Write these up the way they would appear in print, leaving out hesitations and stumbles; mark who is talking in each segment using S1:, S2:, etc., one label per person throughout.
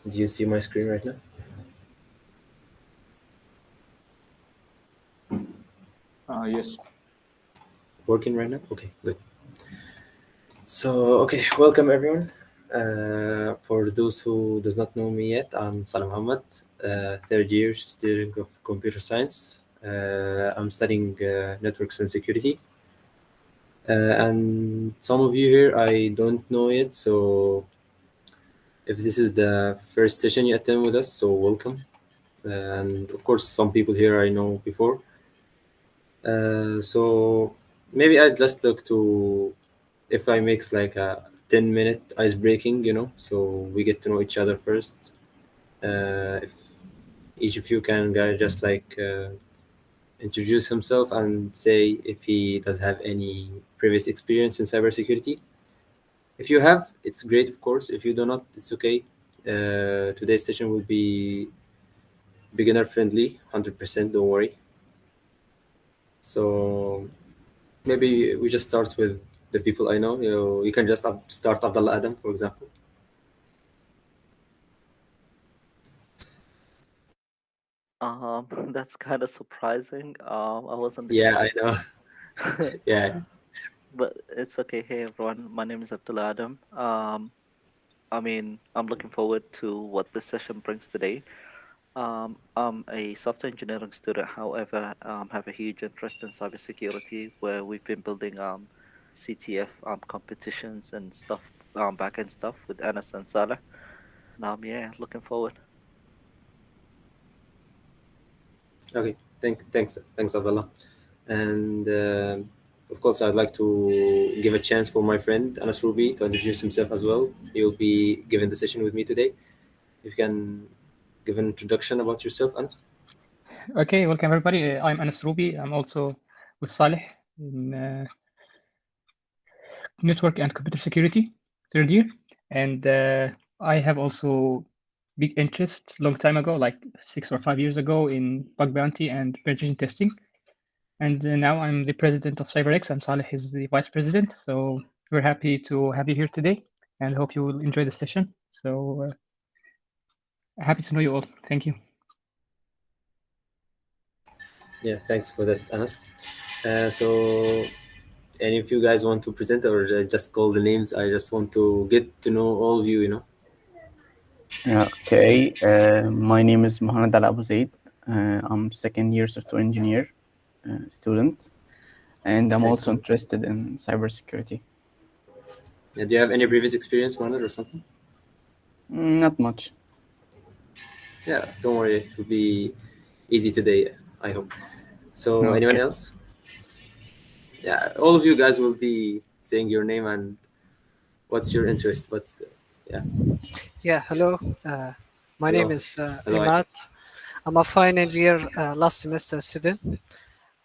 S1: Do you see my screen right now?
S2: Yes.
S1: Working right now? Okay, good. So, okay, welcome everyone. For those who does not know me yet, I'm Saleh Muhammad, third year student of computer science. I'm studying networks and security. And some of you here I don't know yet, so if this is the first session you attend with us, so welcome. And of course, some people here I know before. So maybe I'd just look to if I makes like a 10-minute ice breaking, so we get to know each other first. If each of you can just like introduce himself and say if he does have any previous experience in cybersecurity. If you have, it's great, of course. If you do not, it's okay. Today's session will be beginner friendly, 100%, don't worry. So maybe we just start with the people I know. You can just start Abdullah Adam, for example.
S3: That's kind of surprising. I wasn't
S1: Yeah, I know.
S3: expecting,
S1: Yeah,
S3: but it's okay. Hey everyone, my name is Abdullah Adam. I'm looking forward to what this session brings today. I'm a software engineering student, however, have a huge interest in cybersecurity, where we've been building CTF competitions and stuff, backend stuff with Anas and Saleh. And yeah, looking forward.
S1: okay. Thanks, Abdullah. And of course, I'd like to give a chance for my friend Anas Ruby to introduce himself as well. He'll be giving the session with me today. If you can give an introduction about yourself, Anas.
S4: Okay, welcome everybody. I'm Anas Ruby. I'm also with Saleh in network and computer security, third year. And I have also big interest long time ago, like 6 or 5 years ago, in bug bounty and penetration testing. And now I'm the president of CyberX, and Saleh is the vice president. So we're happy to have you here today, and hope you will enjoy the session. So happy to know you all. Thank you.
S1: Yeah, thanks for that, Anas. So, any of you guys want to present or just call the names? I just want to get to know all of you.
S5: Okay, my name is Mohamed Al Abu Zaid. I'm second year software engineer student, and I'm
S1: Thanks,
S5: also
S1: man.
S5: interested in cybersecurity.
S1: Do you have any previous experience, Mohamed, or something?
S5: Not much.
S1: Yeah, don't worry. It will be easy today, I hope. So, anyone
S5: Okay.
S1: else? Yeah, all of you guys will be saying your name and what's your interest. But yeah,
S6: Yeah, hello. My name
S1: hello,
S6: is
S1: hello.
S6: Imad. I'm a final year last semester student.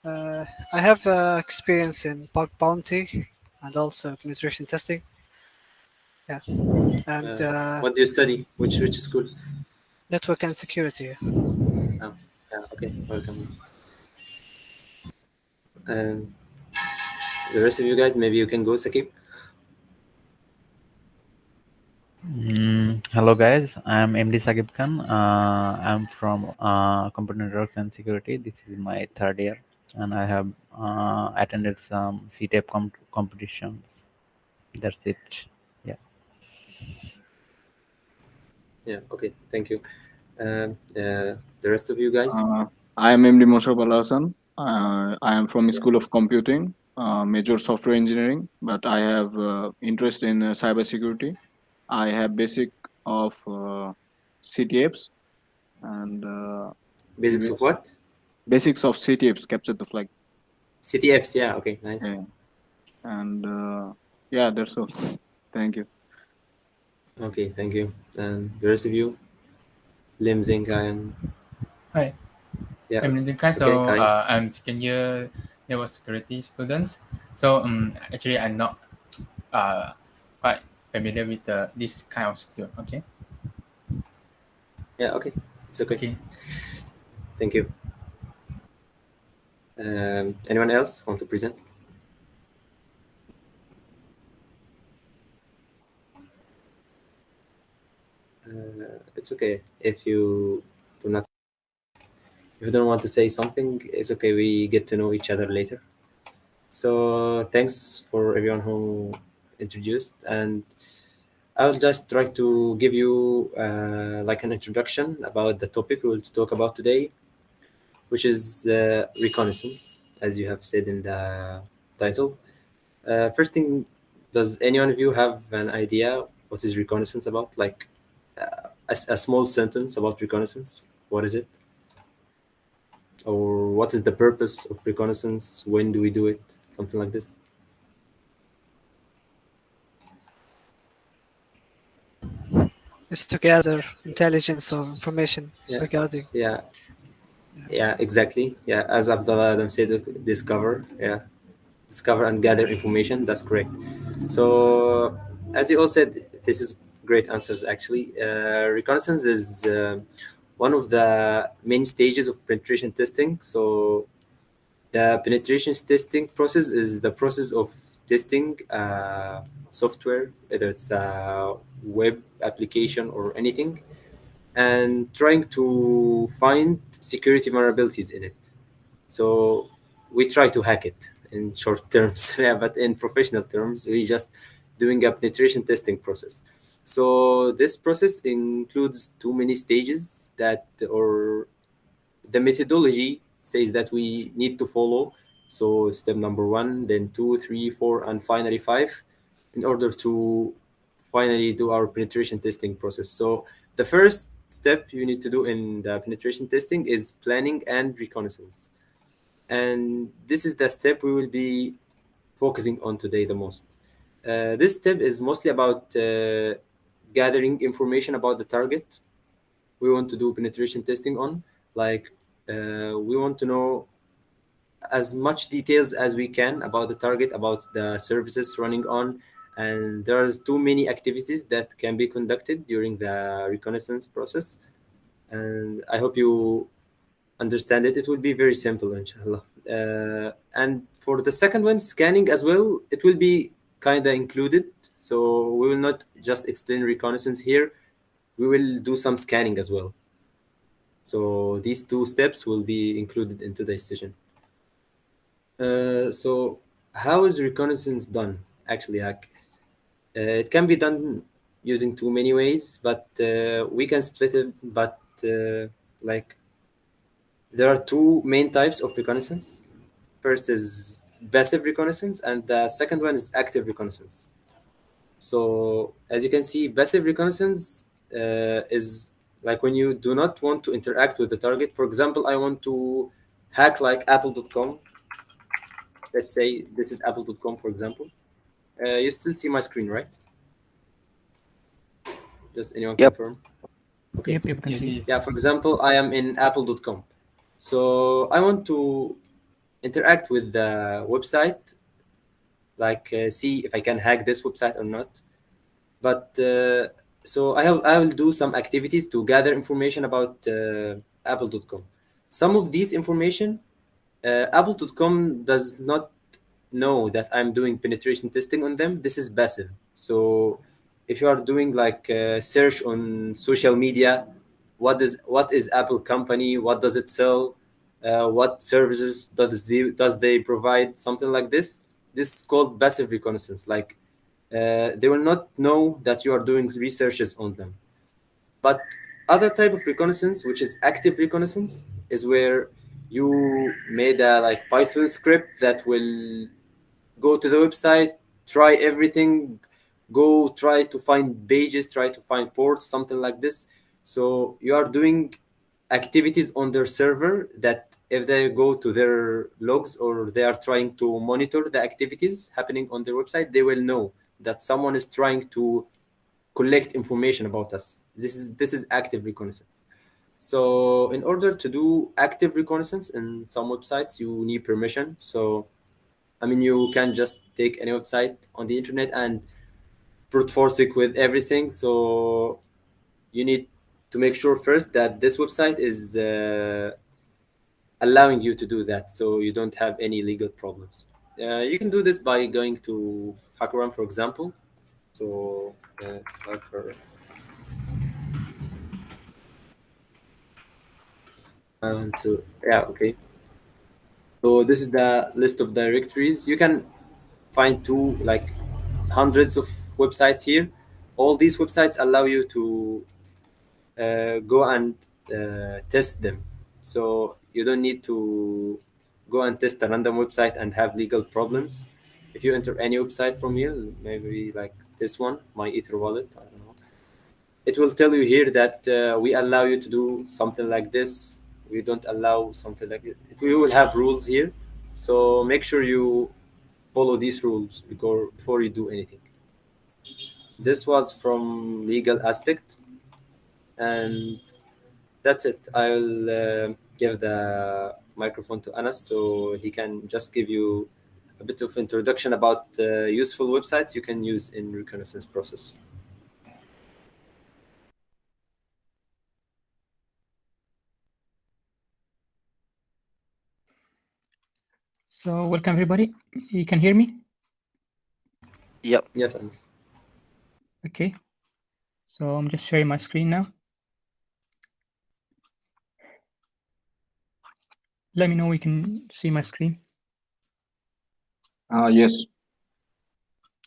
S6: Uh, I have experience in bug bounty and also penetration testing. Yeah, and
S1: What do you study? Which school?
S6: network and security.
S1: Oh, yeah, okay, welcome. And the rest of you guys, maybe you can go, Sakib.
S7: Hello guys, I'm MD Sagib Khan. I'm from Computer Networks and Security. This is my third year, and I have attended some CTAP competitions. That's it. Yeah.
S1: Yeah, okay, thank you. The rest of you guys.
S2: I am MD Moshob Al Hassan. I am from School of Computing, major software engineering, but I have interest in cybersecurity. I have basic of CTFs and
S1: Basics of what?
S2: basics of CTFs, capture the flag.
S1: CTFs, yeah, okay, nice.
S2: Yeah. And yeah, that's all. Thank you.
S1: Okay, thank you. And the rest of you, Lim Zinka and
S8: Hi,
S1: yeah,
S8: I'm Lincoln Kai.
S1: okay,
S8: So
S1: Kai.
S8: I'm second year network security student. So actually I'm not quite familiar with this kind of skill. Okay.
S1: Yeah, okay, it's okay.
S8: Okay.
S1: Thank you. Anyone else want to present? it's okay if you do not. If you don't want to say something, it's okay. We get to know each other later. So thanks for everyone who introduced, and I'll just try to give you like an introduction about the topic we will talk about today, which is reconnaissance, as you have said in the title. First thing, does anyone of you have an idea what is reconnaissance about? Like a small sentence about reconnaissance. What is it? Or what is the purpose of reconnaissance? When do we do it? Something like this.
S6: Is to gather intelligence or information
S1: Yeah.
S6: regarding.
S1: Yeah. Yeah, exactly. Yeah, as Abdullah Adam said, discover. Yeah, discover and gather information. That's correct. So, as you all said, this is great answers actually. Reconnaissance is one of the main stages of penetration testing. So, the penetration testing process is the process of testing software, whether it's a web application or anything, and trying to find security vulnerabilities in it. So we try to hack it in short terms, yeah, but in professional terms, we just doing a penetration testing process. So this process includes too many stages that, or the methodology says that we need to follow. So step number one, then two, three, four, and finally five, in order to finally do our penetration testing process. So the first step you need to do in the penetration testing is planning and reconnaissance. And this is the step we will be focusing on today the most. This step is mostly about gathering information about the target we want to do penetration testing on. Like we want to know as much details as we can about the target, about the services running on, and there's too many activities that can be conducted during the reconnaissance process. And I hope you understand it. It will be very simple, inshallah. And for the second one, scanning as well, it will be kind of included. So we will not just explain reconnaissance here. We will do some scanning as well. So these two steps will be included in today's session. So how is reconnaissance done? Actually, it can be done using too many ways, but we can split it. But like there are two main types of reconnaissance. First is passive reconnaissance, and the second one is active reconnaissance. So as you can see, passive reconnaissance is like when you do not want to interact with the target. For example, I want to hack like apple.com. Let's say this is apple.com, for example. You still see my screen, right? Does anyone
S3: Yep.
S1: confirm? Okay.
S4: Yep, can
S8: Yes,
S4: see.
S8: yes.
S1: Yeah, for example, I am in apple.com. So I want to interact with the website, like see if I can hack this website or not. But so I will do some activities to gather information about apple.com. Some of these information, apple.com does not know that I'm doing penetration testing on them. This is passive. So if you are doing like search on social media, what is Apple company? What does it sell? What services does they provide? Something like this. This is called passive reconnaissance. Like they will not know that you are doing researches on them. But other type of reconnaissance, which is active reconnaissance, is where you made a like Python script that will go to the website, try everything, go try to find pages, try to find ports, something like this. So you are doing activities on their server that if they go to their logs or they are trying to monitor the activities happening on their website, they will know that someone is trying to collect information about us. This is active reconnaissance. So in order to do active reconnaissance in some websites, you need permission. So I mean, you can just take any website on the internet and brute force it with everything. So you need to make sure first that this website is allowing you to do that, so you don't have any legal problems. You can do this by going to HackerRun, for example. So hacker I want to, yeah, okay. So this is the list of directories. You can find like hundreds of websites here. All these websites allow you to go and test them. So you don't need to go and test a random website and have legal problems. If you enter any website from here, maybe like this one, my Ether wallet, I don't know, it will tell you here that we allow you to do something like this. We don't allow something like it. We will have rules here. So make sure you follow these rules before you do anything. This was from legal aspect, and that's it. I'll give the microphone to Anas so he can just give you a bit of introduction about useful websites you can use in reconnaissance process.
S4: So welcome everybody. You can hear me?
S3: Yep.
S1: Yes, Anas.
S4: Okay. So I'm just sharing my screen now. Let me know we can see my screen.
S2: Yes.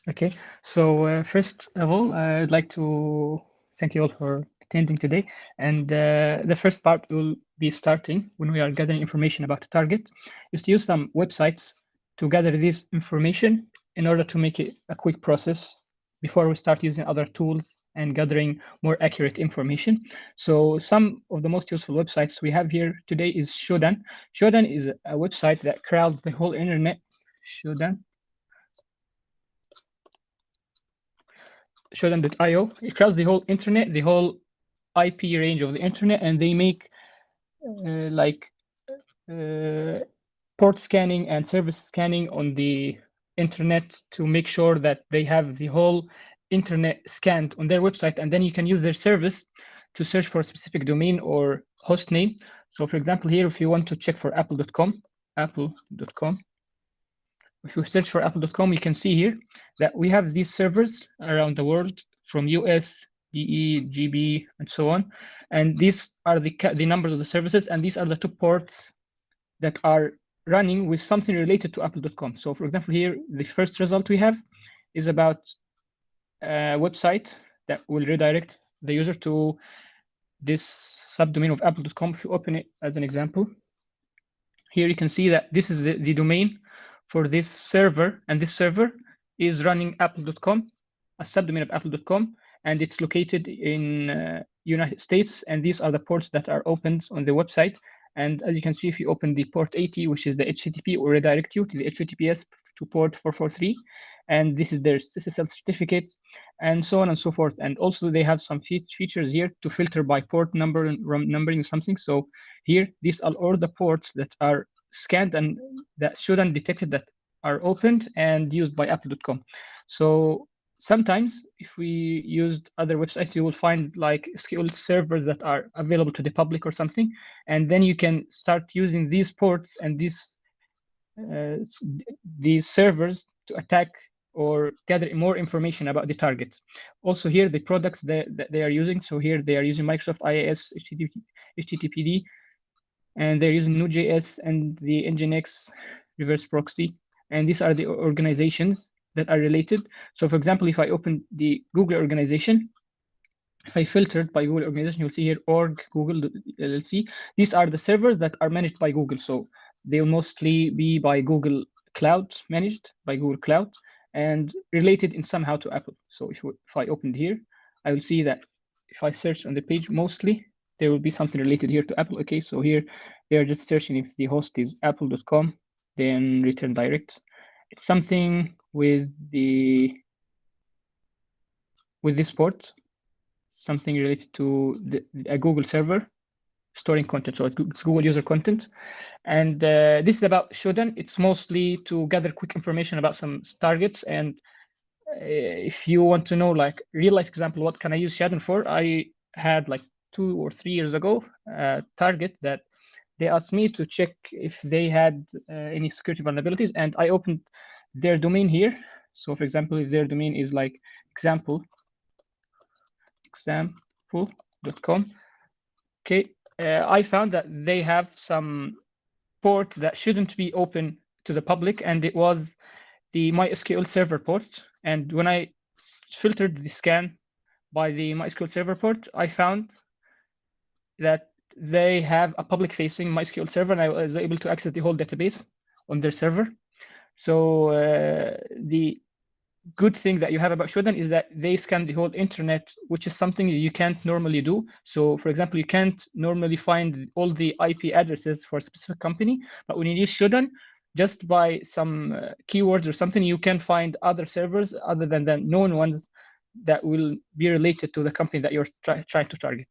S4: Okay. So first of all, I'd like to thank you all for attending today. And the first part will be starting when we are gathering information about the target is to use some websites to gather this information in order to make it a quick process before we start using other tools and gathering more accurate information. So some of the most useful websites we have here today is Shodan. Shodan is a website that crowds the whole internet. Shodan.io. It crowds the whole internet, the whole IP range of the internet, and they make port scanning and service scanning on the internet to make sure that they have the whole internet scanned on their website, and then you can use their service to search for a specific domain or host name. So for example, here, if you want to check for apple.com, if you search for apple.com, you can see here that we have these servers around the world from US, DE, GB, and so on. And these are the numbers of the services, and these are the two ports that are running with something related to apple.com. So for example, here, the first result we have is about a website that will redirect the user to this subdomain of apple.com. If you open it as an example, here you can see that this is the domain for this server, and this server is running apple.com, a subdomain of apple.com, and it's located in United States, and these are the ports that are opened on the website. And as you can see, if you open the port 80, which is the HTTP, will redirect you to the HTTPS to port 443, and this is their SSL certificate, and so on and so forth. And also they have some features here to filter by port number and numbering something. So here, these are all the ports that are scanned and that Shodan detected that are opened and used by apple.com. So sometimes if we used other websites, you will find like skilled servers that are available to the public or something. And then you can start using these ports and these servers to attack or gather more information about the target. Also here, the products that they are using. So here they are using Microsoft IIS, HTTPD, and they're using Node.js and the Nginx reverse proxy. And these are the organizations that are related. So for example, if I open the Google organization, if I filtered by Google organization, you'll see here org Google LLC. These are the servers that are managed by Google. So they'll mostly be by Google Cloud, managed by Google Cloud, and related in somehow to Apple. So if I opened here, I will see that if I search on the page, mostly there will be something related here to Apple. Okay, so here they are just searching if the host is apple.com, then return direct. It's something with this port, something related to a Google server storing content. So it's Google user content. And this is about Shodan. It's mostly to gather quick information about some targets. And if you want to know like real life example, what can I use Shodan for? I had like 2 or 3 years ago a target that they asked me to check if they had any security vulnerabilities, and I opened their domain here. So for example, if their domain is like example.com, Okay, I found that they have some port that shouldn't be open to the public, and it was the MySQL server port. And when I filtered the scan by the MySQL server port, I found that they have a public-facing MySQL server, and I was able to access the whole database on their server. So the good thing that you have about Shodan is that they scan the whole internet, which is something you can't normally do. So, for example, you can't normally find all the IP addresses for a specific company, but when you use Shodan, just by some keywords or something, you can find other servers other than the known ones that will be related to the company that you're trying to target.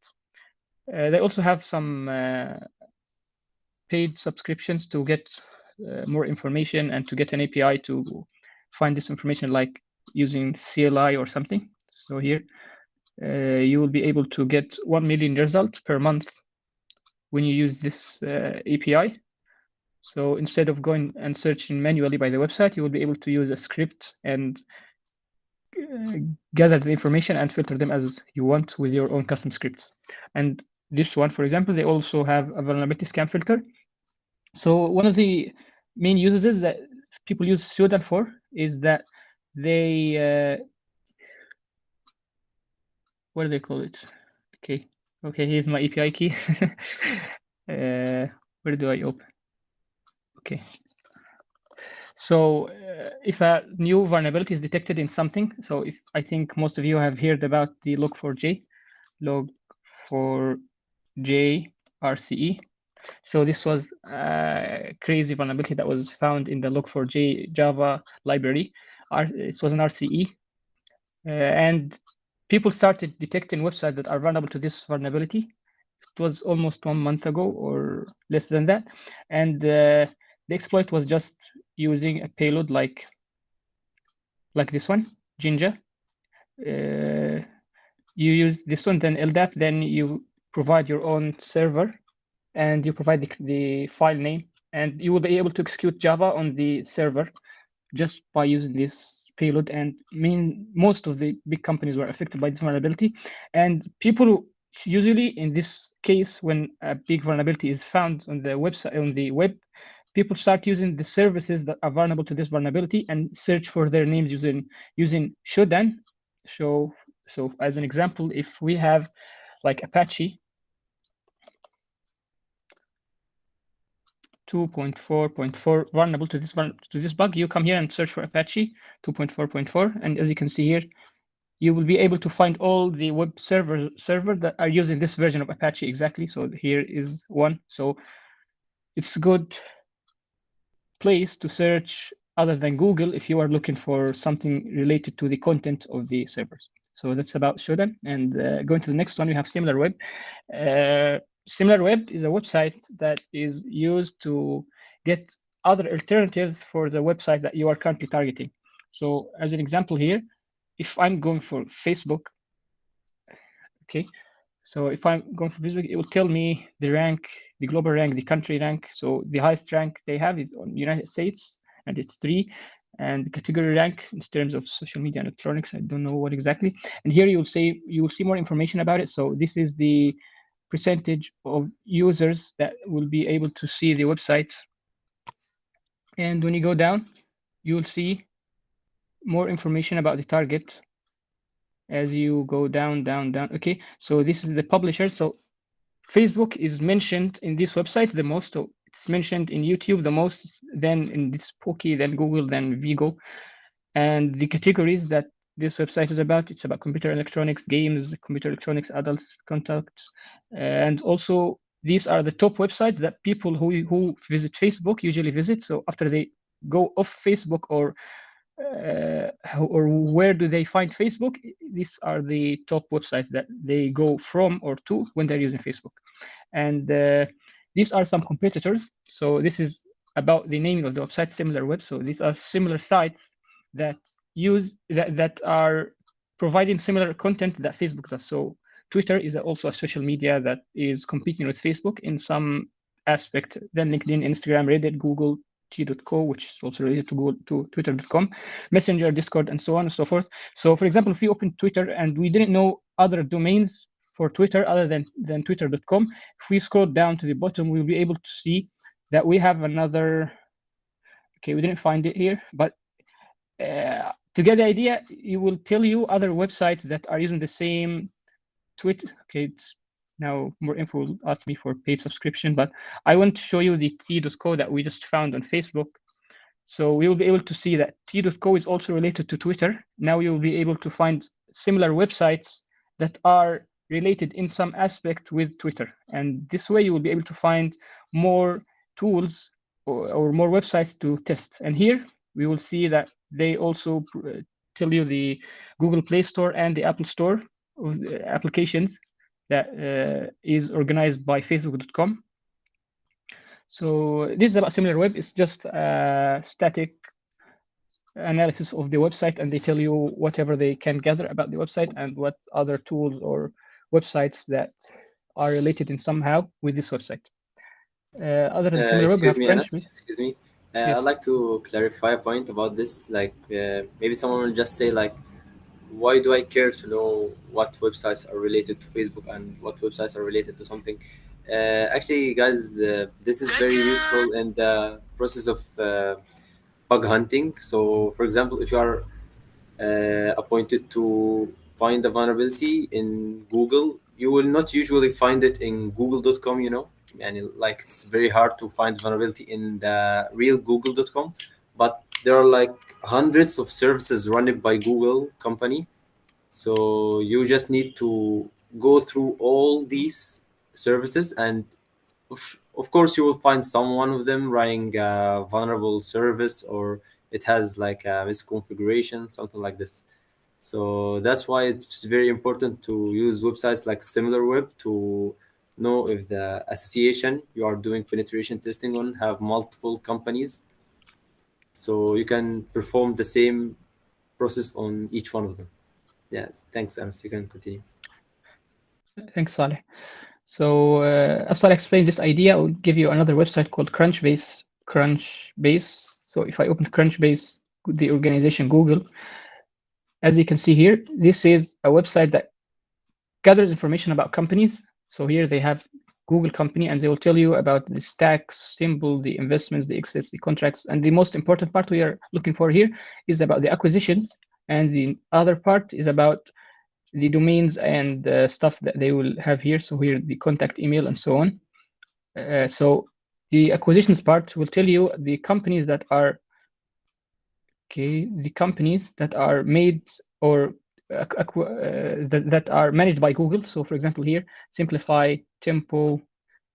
S4: They also have some paid subscriptions to get more information and to get an API to find this information, like using CLI or something. So here you will be able to get 1 million results per month when you use this API. So instead of going and searching manually by the website, you will be able to use a script and gather the information and filter them as you want with your own custom scripts. And this one, for example, they also have a vulnerability scan filter. So one of the main uses that people use Shodan for is that they, what do they call it? Okay, here's my API key. Where do I open? Okay. So if a new vulnerability is detected in something, so if I think most of you have heard about the log4j RCE. So this was a crazy vulnerability that was found in the log4j Java library. It was an RCE, and people started detecting websites that are vulnerable to this vulnerability. It was almost 1 month ago or less than that, and the exploit was just using a payload like this one, Jinja. You use this one, then LDAP, then you provide your own server, and you provide the file name, and you will be able to execute Java on the server just by using this payload. And most of the big companies were affected by this vulnerability. And people usually, in this case, when a big vulnerability is found on the website, on the web, people start using the services that are vulnerable to this vulnerability and search for their names using Shodan. So as an example, if we have like Apache 2.4.4 vulnerable to this bug, you come here and search for Apache 2.4.4, and as you can see here, you will be able to find all the web server that are using this version of Apache exactly. So here is one. So it's a good place to search other than Google if you are looking for something related to the content of the servers. So that's about Shodan. And going to the next one, we have SimilarWeb. SimilarWeb is a website that is used to get other alternatives for the website that you are currently targeting. So as an example here, if I'm going for Facebook, okay, so if I'm going for Facebook, it will tell me the rank, the global rank, the country rank. So the highest rank they have is on United States, and it's 3. And the category rank in terms of social media and electronics, I don't know what exactly. And here you will see more information about it. So this is the percentage of users that will be able to see the websites. And when you go down, you will see more information about the target as you go down. Okay, so this is the publisher. So Facebook is mentioned in this website the most. So it's mentioned in YouTube the most, then in this Poki, then Google, then Vigo. And the categories that this website is about, it's about computer electronics, games, computer electronics, adults, contacts. And also these are the top websites that people who visit Facebook usually visit. So after they go off Facebook or where do they find Facebook, these are the top websites that they go from or to when they're using Facebook. And these are some competitors. So this is about the naming of the website, SimilarWeb. So these are similar sites that are providing similar content that Facebook does. So Twitter is also a social media that is competing with Facebook in some aspect. Then LinkedIn, Instagram, Reddit, Google, G.co, which is also related to Twitter.com, Messenger, Discord, and so on and so forth. So for example, if we open Twitter and we didn't know other domains for Twitter other than twitter.com, if we scroll down to the bottom, we'll be able to see that we have another. Okay, we didn't find it here, but to get the idea, it will tell you other websites that are using the same Twitter. Okay, it's now more info will ask me for paid subscription, but I want to show you the t.co that we just found on Facebook. So we will be able to see that t.co is also related to Twitter. Now you will be able to find similar websites that are related in some aspect with Twitter. And this way you will be able to find more tools or more websites to test. And here we will see that they also tell you the Google Play Store and the Apple Store of the applications that is organized by Facebook.com. So this is about SimilarWeb. It's just a static analysis of the website, and they tell you whatever they can gather about the website and what other tools or websites that are related in somehow with this website. Other than SimilarWeb, we
S1: Excuse
S4: have
S1: me,
S4: Crunch.
S1: Anas. Excuse me.
S4: Yes.
S1: I'd like to clarify a point about this. Like, maybe someone will just say, like, why do I care to know what websites are related to Facebook and what websites are related to something? Actually, guys, this is very useful in the process of bug hunting. So, for example, if you are appointed to find a vulnerability in Google, you will not usually find it in google.com, and like it's very hard to find vulnerability in the real google.com, but there are like hundreds of services run by Google company. So you just need to go through all these services, and of course you will find some one of them running a vulnerable service, or it has like a misconfiguration, something like this. So that's why it's very important to use websites like SimilarWeb to know if the association you are doing penetration testing on have multiple companies, so you can perform the same process on each one of them. Yes, thanks, Anas. You can continue.
S4: Thanks, Saleh. So as Saleh explained this idea, I will give you another website called Crunchbase. Crunchbase. So if I open Crunchbase, the organization Google, as you can see here, this is a website that gathers information about companies. So here they have Google company, and they will tell you about the stacks, symbol, the investments, the exits, the contracts. And the most important part we are looking for here is about the acquisitions. And the other part is about the domains and stuff that they will have here. So here the contact email and so on. So the acquisitions part will tell you the companies that are made or that are managed by Google. So for example here, Simplify, Tempo,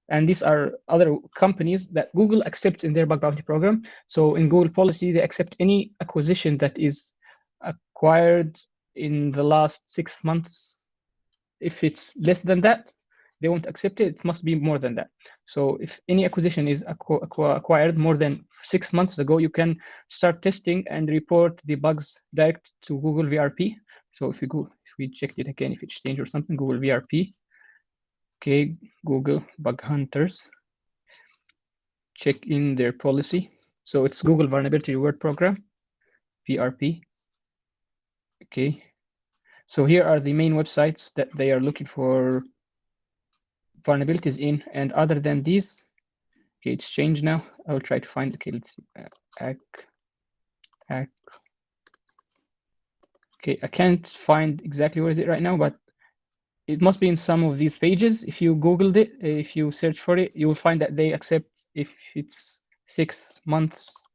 S4: and these are other companies that Google accepts in their bug bounty program. So in Google policy, they accept any acquisition that is acquired in the last 6 months. If it's less than that, they won't accept it. It must be more than that. So if any acquisition is acquired more than 6 months ago, you can start testing and report the bugs direct to Google VRP. So if we check it again, if it's changed or something, Google VRP. Okay, Google Bug Hunters. Check in their policy. So it's Google Vulnerability Reward Program, VRP. Okay. So here are the main websites that they are looking for vulnerabilities in, and other than these, okay, it's changed now. I will try to find. Okay, let's see. Okay, I can't find exactly where is it right now, but it must be in some of these pages. If you Googled it, if you search for it, you will find that they accept if it's 6 months.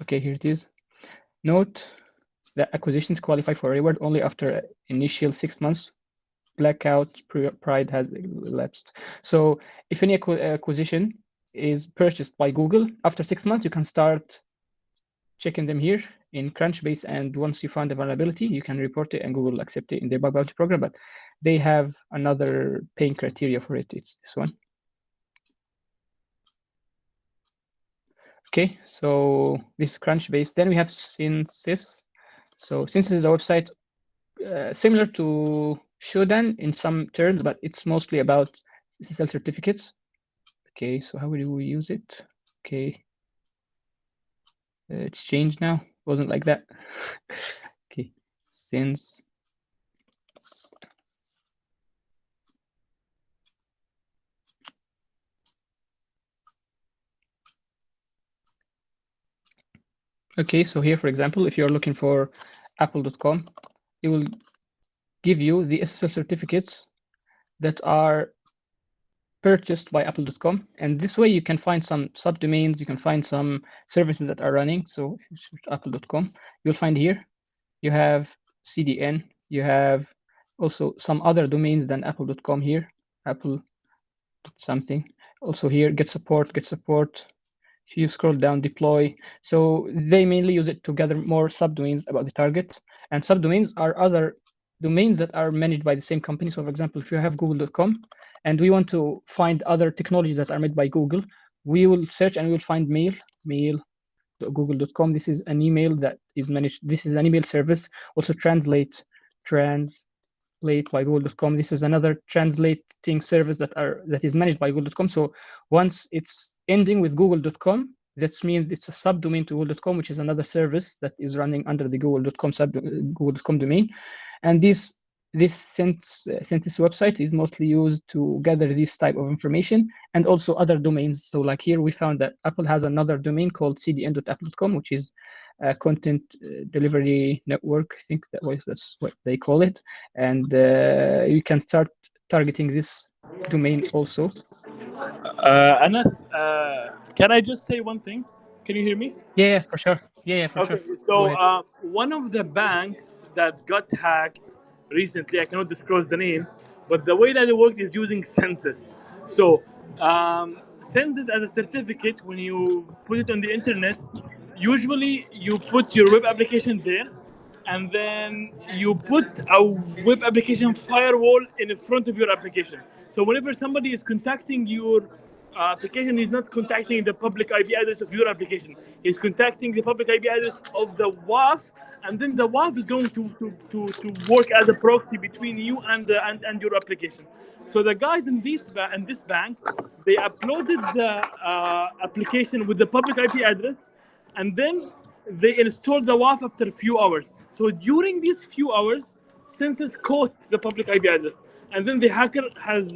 S4: Okay, here it is. Note that acquisitions qualify for reward only after initial 6 months. Blackout pride has elapsed. So if any acquisition is purchased by Google after 6 months, you can start checking them here in Crunchbase, and once you find the vulnerability, you can report it and Google will accept it in their bug bounty program, but they have another paying criteria for it. It's this one. Okay, so this is Crunchbase. Then we have Synsys. So Synsys is a website similar to Shodan in some terms, but it's mostly about SSL certificates. Okay, so how do we use it? Okay, it's changed now. It wasn't like that. Okay, since Okay, so here, for example, if you're looking for apple.com, it will give you the SSL certificates that are purchased by apple.com, and this way you can find some subdomains, you can find some services that are running. So if you search apple.com, you'll find here you have CDN, you have also some other domains than apple.com here, apple something. Also here, get support. If you scroll down, deploy. So they mainly use it to gather more subdomains about the target. And subdomains are other domains that are managed by the same company. So for example, if you have google.com and we want to find other technologies that are made by Google, we will search and we will find mail.google.com. This is an email that is managed. This is an email service. Also translate by google.com. This is another translating service that is managed by google.com. So once it's ending with google.com, that means it's a subdomain to google.com, which is another service that is running under the google.com domain. And this census website is mostly used to gather this type of information and also other domains. So like here, we found that Apple has another domain called cdn.apple.com, which is a content delivery network. I think that's what they call it. And you can start targeting this domain also.
S9: Anas, can I just say one thing? Can you hear me?
S4: Yeah, for sure. Yeah, for sure.
S9: So one of the banks that got hacked recently, I cannot disclose the name, but the way that it worked is using Census. So Census as a certificate, when you put it on the internet, usually you put your web application there, and then you put a web application firewall in front of your application. So whenever somebody is contacting your application, is not contacting the public IP address of your application. He's contacting the public IP address of the WAF, and then the WAF is going to work as a proxy between you and your application. So the guys in this bank, they uploaded the application with the public IP address, and then they installed the WAF after a few hours. So during these few hours, Census caught the public IP address. And then the hacker has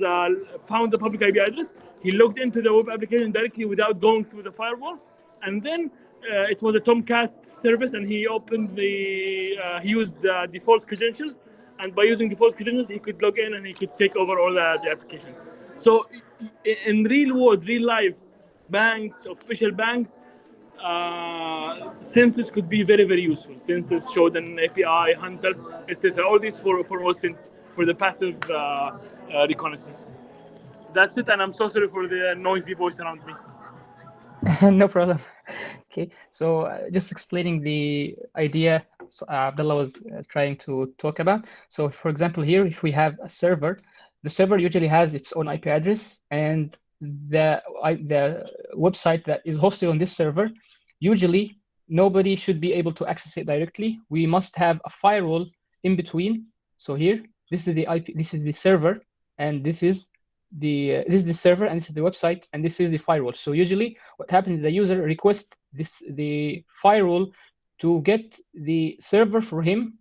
S9: found the public IP address. He logged into the web application directly without going through the firewall. And then it was a Tomcat service, and he opened he used the default credentials. And by using default credentials, he could log in and he could take over all the application. So in real world, real life, banks, official banks, Census could be very, very useful. Census showed an API, Hunter, etc. All these for OSINT, for the passive reconnaissance. That's it, and I'm so sorry for the noisy voice around me.
S4: No problem. Okay, so just explaining the idea Abdullah was trying to talk about. So for example, here, if we have a server, the server usually has its own IP address, and the website that is hosted on this server, usually nobody should be able to access it directly. We must have a firewall in between. So here, this is the IP, this is the server, and this is the server, and this is the website, and this is the firewall. So usually what happens is the user requests the firewall to get the server for him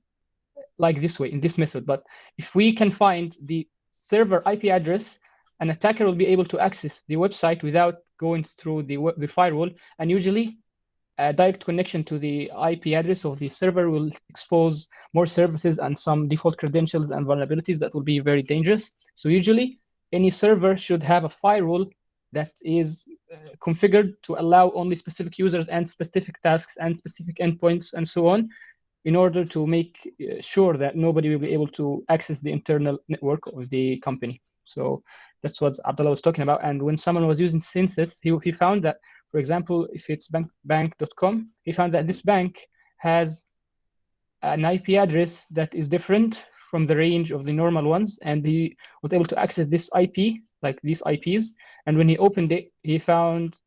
S4: like this way, in this method. But if we can find the server IP address, an attacker will be able to access the website without going through the firewall. And usually a direct connection to the IP address of the server will expose more services and some default credentials and vulnerabilities that will be very dangerous. So usually any server should have a firewall that is configured to allow only specific users and specific tasks and specific endpoints and so on, in order to make sure that nobody will be able to access the internal network of the company. So that's what Abdullah was talking about. And when someone was using Census, he found that, for example, if it's bank.com, he found that this bank has an IP address that is different from the range of the normal ones, and he was able to access this IP, like these IPs. And when he opened it, he found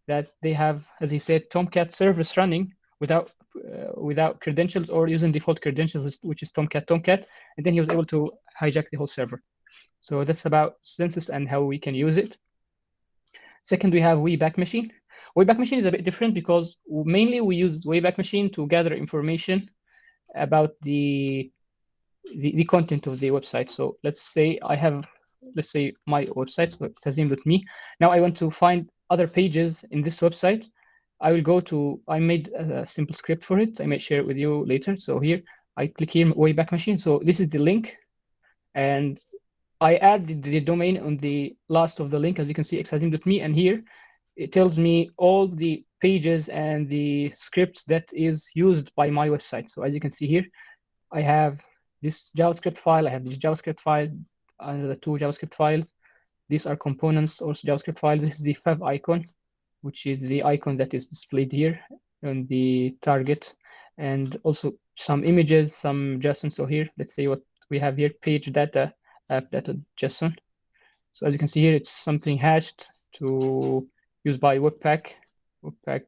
S4: that they have, as he said, Tomcat service running without credentials or using default credentials, which is Tomcat. And then he was able to hijack the whole server. So that's about Census and how we can use it. Second, we have Wayback Machine. Wayback Machine is a bit different because mainly we use Wayback Machine to gather information about the the content of the website. So let's say my website, so exazim.me. Now I want to find other pages in this website. I made a simple script for it. I may share it with you later. So here I click here, Wayback Machine. So this is the link, and I add the domain on the last of the link, as you can see, exazim.me, and here it tells me all the pages and the scripts that is used by my website. So as you can see here, I have this JavaScript file, I have this JavaScript file, another two JavaScript files. These are components, also JavaScript files. This is the fav icon, which is the icon that is displayed here on the target, and also some images, some JSON. So here, let's say what we have here, page data, app data JSON. So as you can see here, it's something hashed to use by Webpack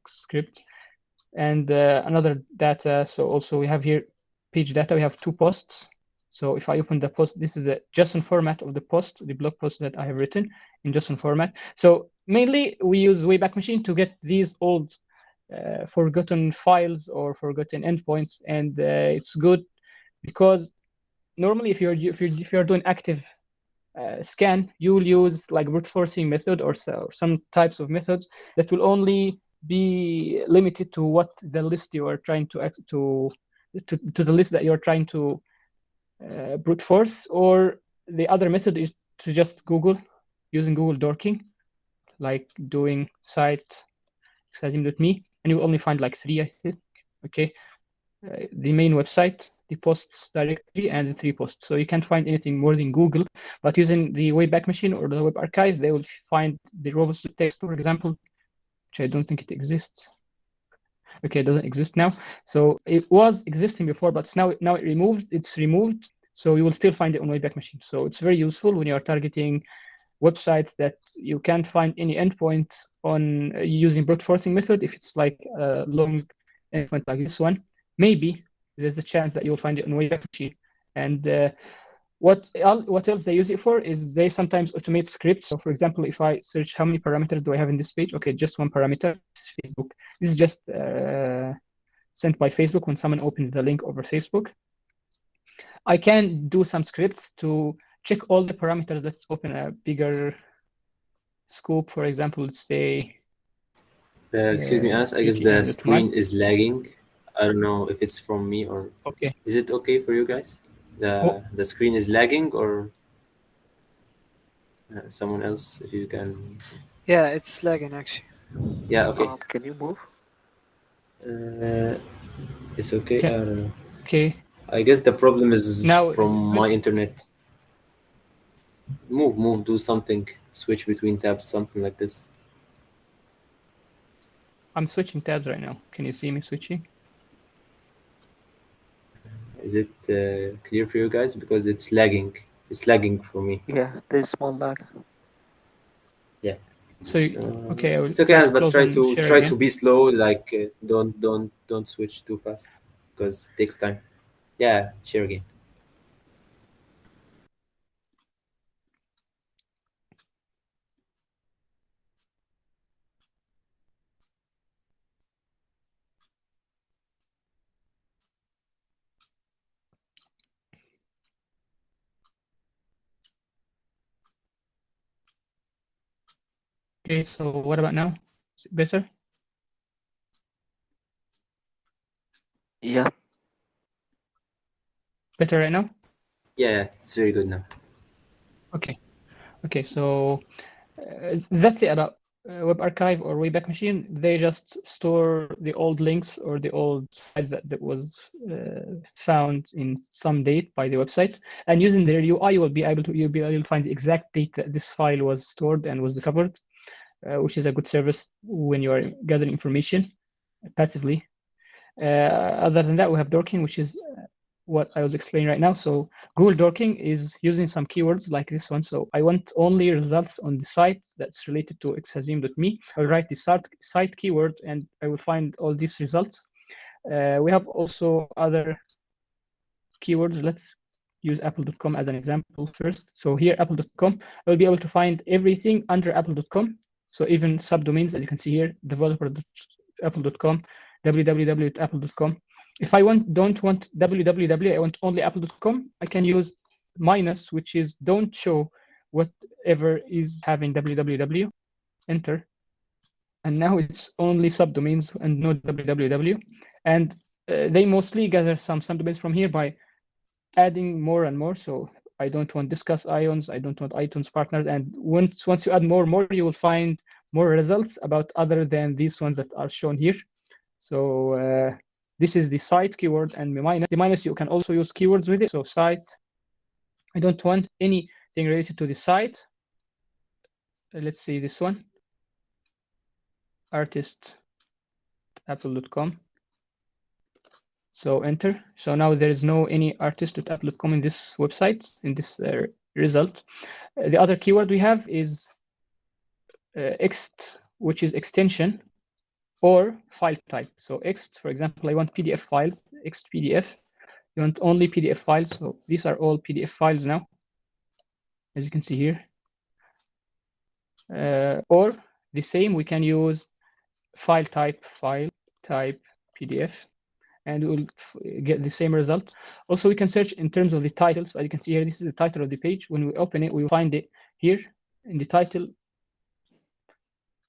S4: script, and another data. So also we have here page data. We have two posts. So if I open the post, this is the JSON format of the post, the blog post that I have written in JSON format. So mainly we use Wayback Machine to get these old forgotten files or forgotten endpoints, and it's good because normally if you're doing active scan, you will use like brute forcing method or some types of methods that will only be limited to what the list you are trying to the list that you're trying to brute force. Or the other method is to just using Google dorking, like doing site exazim.me, and you will only find like three, I think. Okay, the main website, the posts directory, and the three posts. So you can't find anything more than Google. But using the Wayback Machine or the Web Archives, they will find the robust text, for example, which I don't think it exists. Okay, it doesn't exist now. So it was existing before, but now it's removed. So you will still find it on Wayback Machine. So it's very useful when you are targeting websites that you can't find any endpoint on using brute forcing method. If it's like a long endpoint like this one, maybe there's a chance that you'll find it on Wayback Machine. And what else they use it for is they sometimes automate scripts. So for example, if I search how many parameters do I have in this page, okay, just one parameter, it's Facebook. This is just sent by Facebook when someone opens the link over Facebook. I can do some scripts to check all the parameters. Let's open a bigger scope. For example, let's say
S1: Excuse me, Anas, I guess the screen is lagging. I don't know if it's from me or...
S4: Okay.
S1: Is it okay for you guys? The screen is lagging, or someone else, if you can...
S6: Yeah, it's lagging actually.
S1: Yeah, okay.
S3: Can you move?
S1: It's okay. I don't know.
S4: Okay.
S1: I guess the problem is
S4: now
S1: from my internet. Move, do something. Switch between tabs, something like this.
S4: I'm switching tabs right now. Can you see me switching?
S1: Is it clear for you guys? Because it's lagging. It's lagging for me.
S3: Yeah, there's small lag.
S1: Yeah.
S4: So okay,
S1: it's okay, but try to be slow. Like don't switch too fast because it takes time. Yeah, share again.
S4: Okay, so what about now? Is it better?
S3: Yeah.
S4: Better right now?
S1: Yeah, it's very good now.
S4: Okay, so that's it about Web Archive or Wayback Machine. They just store the old links or the old files that was found in some date by the website, and using their UI, you will be able to find the exact date that this file was stored and was discovered, which is a good service when you are gathering information passively. Other than that, we have dorking, which is what I was explaining right now. So Google dorking is using some keywords like this one. So I want only results on the site that's related to exazim.me. I'll write the site keyword and I will find all these results. We have also other keywords. Let's use apple.com as an example first. So here, apple.com, I will be able to find everything under apple.com. So even subdomains, as you can see here, developer.apple.com, www.apple.com. If I don't want www, I want only apple.com, I can use minus, which is don't show whatever is having www, enter. And now it's only subdomains and no www. And they mostly gather some subdomains from here by adding more and more. So I don't want discuss ions, I don't want iTunes partners. And once you add more, you will find more results about other than these ones that are shown here. So this is the site keyword, and the minus, you can also use keywords with it. So site, I don't want anything related to the site. Let's see this one, artist apple.com. So enter. So now there is no any artist.apple.com in this website, in this result. The other keyword we have is ext, which is extension or file type. So ext, for example, I want PDF files, ext PDF. You want only PDF files. So these are all PDF files now, as you can see here. Or the same, we can use file type PDF, and we will get the same results. Also, we can search in terms of the titles. So as you can see here, this is the title of the page. When we open it, we will find it here in the title.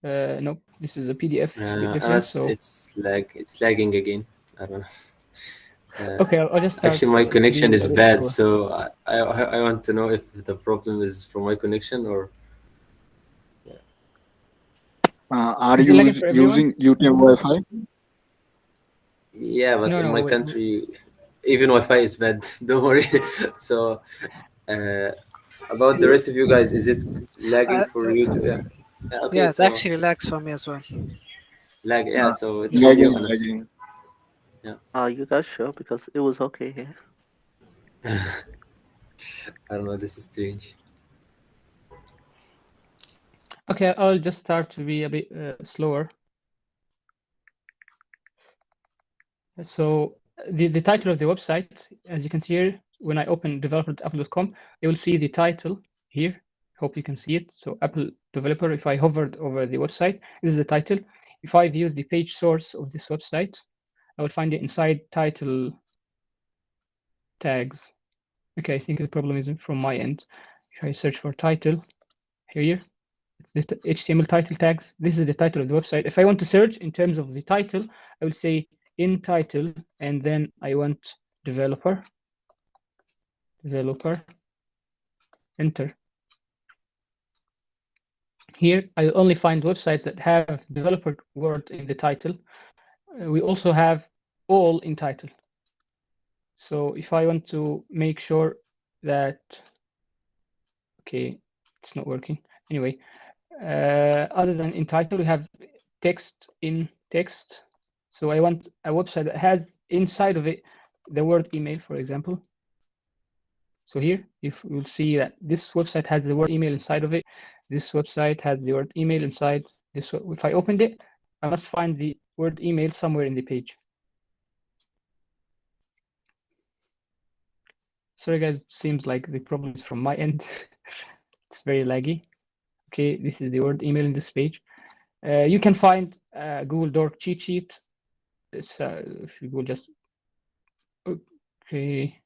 S4: No, this is a PDF. It's a bit different. So
S1: it's lagging again. I don't know.
S4: Okay, I'll just start.
S1: Actually, my connection
S4: doing
S1: is
S4: the
S1: bad,
S4: restore.
S1: so I want to know if the problem is from my connection or.
S2: Are
S4: Is it
S2: you
S4: lagging for everyone?
S2: using UTM Wi-Fi?
S1: Yeah, but in my
S4: wait.
S1: country, even Wi-Fi is bad. Don't worry. So, about the rest of you guys, is it lagging for you too? Yeah. Yeah. Okay.
S6: Yeah, it
S1: So
S6: actually lags for me as well.
S1: lag. Yeah. So it's from you,
S2: Lagging,
S1: Anas.
S2: lagging.
S3: Are you guys sure? Because it was okay here.
S1: I don't know. This is strange.
S4: Okay, I'll just start to be a bit slower. So the title of the website, as you can see here, when I open developer.apple.com, you will see the title here. Hope you can see it. So Apple Developer, if I hovered over the website, this is the title. If I view the page source of this website, I will find it inside title tags. Okay, I think the problem is from my end. If I search for title, here, it's the HTML title tags. This is the title of the website. If I want to search in terms of the title, I will say in title, and then I want developer, enter. Here, I only find websites that have developer word in the title. We also have all in title. So if I want to make sure that, okay, it's not working. Anyway, other than in title, we have text in text. So I want a website that has inside of it the word email, for example. So here, if you'll see that this website has the word email inside of it, this website has the word email inside. This, if I opened it, I must find the word email somewhere in the page. Sorry guys, it seems like the problem is from my end. It's very laggy. Okay, this is the word email in this page. You can find Google Doc cheat sheet. It's, if you go just, okay.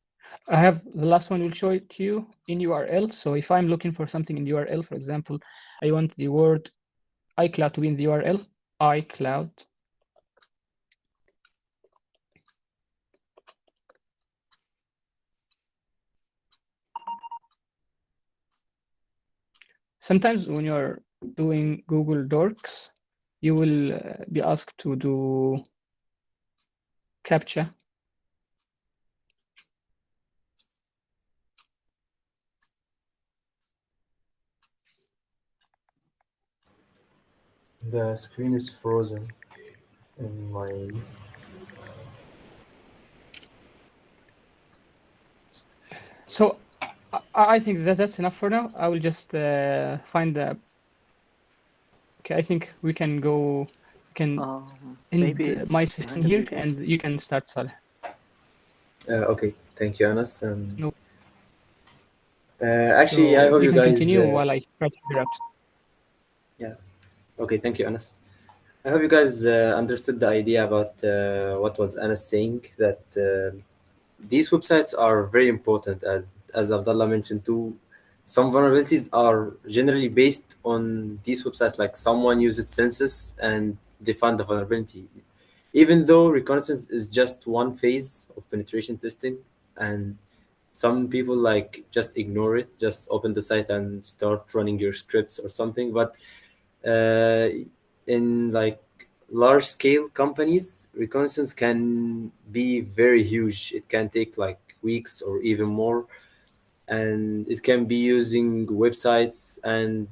S4: I have the last one will show it to you in URL. So if I'm looking for something in URL, for example, I want the word iCloud to be in the URL, iCloud. Sometimes when you're doing Google Docs, you will be asked to do CAPTCHA.
S1: The screen is frozen in my.
S4: So I think that that's enough for now. I will just find the. Okay, I think we can go. We can end my session here, and you can start, Saleh.
S1: Okay, thank you, Anas. And
S4: No.
S1: actually,
S4: So
S1: I hope
S4: you
S1: you
S4: can
S1: guys.
S4: continue while I try to figure out.
S1: Yeah. Okay, thank you, Anas. I hope you guys understood the idea about what was Anas saying, that these websites are very important. As Abdullah mentioned too, some vulnerabilities are generally based on these websites, like someone used census and they found the vulnerability. Even though reconnaissance is just one phase of penetration testing, and some people like just ignore it, just open the site and start running your scripts or something. But uh, in like large scale companies, reconnaissance can be very huge. It can take like weeks or even more, and it can be using websites and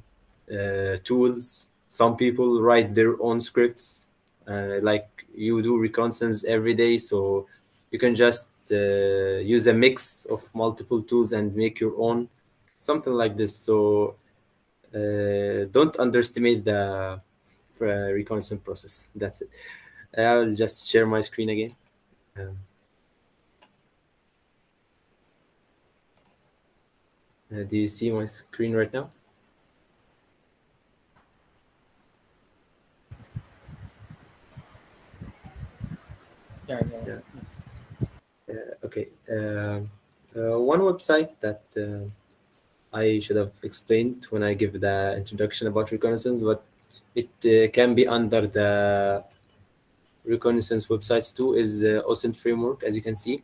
S1: tools. Some people write their own scripts, like you do reconnaissance every day, so you can just use a mix of multiple tools and make your own, something like this. So don't underestimate the reconnaissance process. That's it. I'll just share my screen again. Um, do you see my screen right now?
S8: Yeah, yeah,
S1: Yeah.
S8: yes.
S1: Okay. One website that I should have explained when I give the introduction about reconnaissance, but it can be under the reconnaissance websites too, is OSINT framework, as you can see.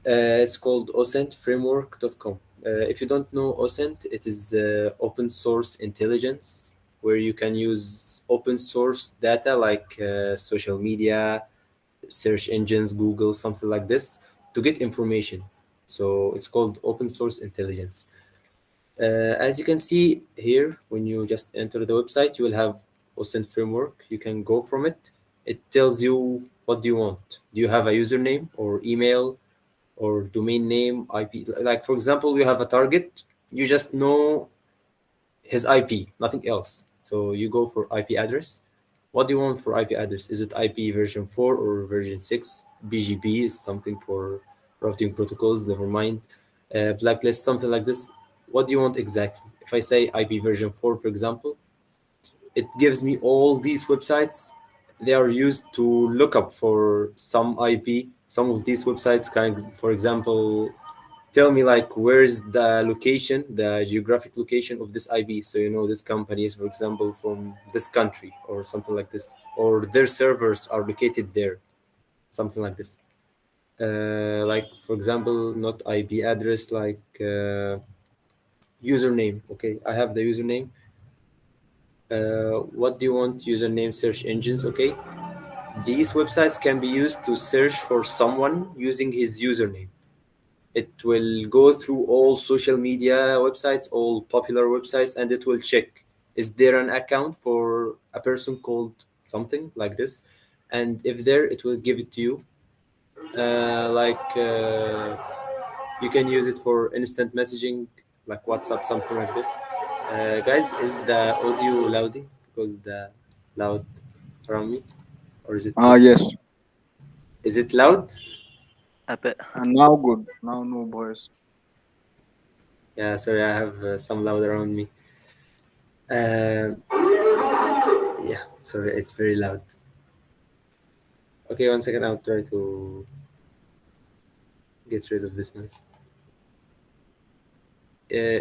S1: It's called osintframework.com. If you don't know OSINT, it is open source intelligence, where you can use open source data like social media, search engines, Google, something like this, to get information. So it's called open source intelligence. As you can see here, when you just enter the website, you will have OSINT framework. You can go from it. It tells you what do you want. Do you have a username or email or domain name, IP? Like for example, you have a target. You just know his IP, nothing else. So you go for IP address. What do you want for IP address? Is it IP version 4 or version 6? BGP is something for routing protocols, never mind. Blacklist, something like this. What do you want exactly? If I say IP version 4, for example, it gives me all these websites. They are used to look up for some IP. Some of these websites can, for example, tell me like where's the location, the geographic location of this IP. So you know this company is, for example, from this country or something like this, or their servers are located there, something like this. Like for example, not IP address, like username. Okay, I have the username. What do you want? Username search engines. Okay, these websites can be used to search for someone using his username. It will go through all social media websites, all popular websites, and it will check, is there an account for a person called something like this? And if there, it will give it to you. You can use it for instant messaging, like WhatsApp, something like this. Guys, is the audio louding because the loud around me, or is it good?
S2: Yes.
S1: Is it loud?
S3: A bit.
S2: And now good. Now no voice.
S1: Yeah, sorry, I have some loud around me. Uh, yeah, sorry, it's very loud. Okay, one second, I'll try to get rid of this noise. Uh,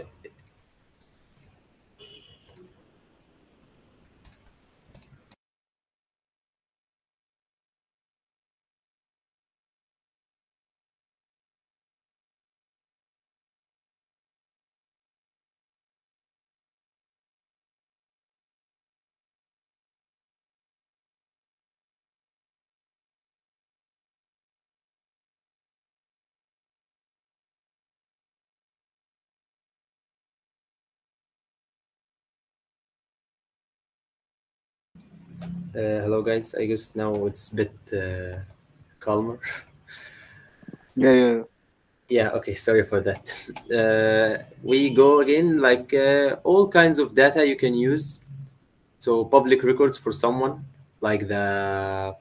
S1: hello, guys. I guess now it's a bit calmer.
S2: Yeah, yeah.
S1: Yeah, okay, sorry for that. We go again, like all kinds of data you can use. So, public records for someone, like the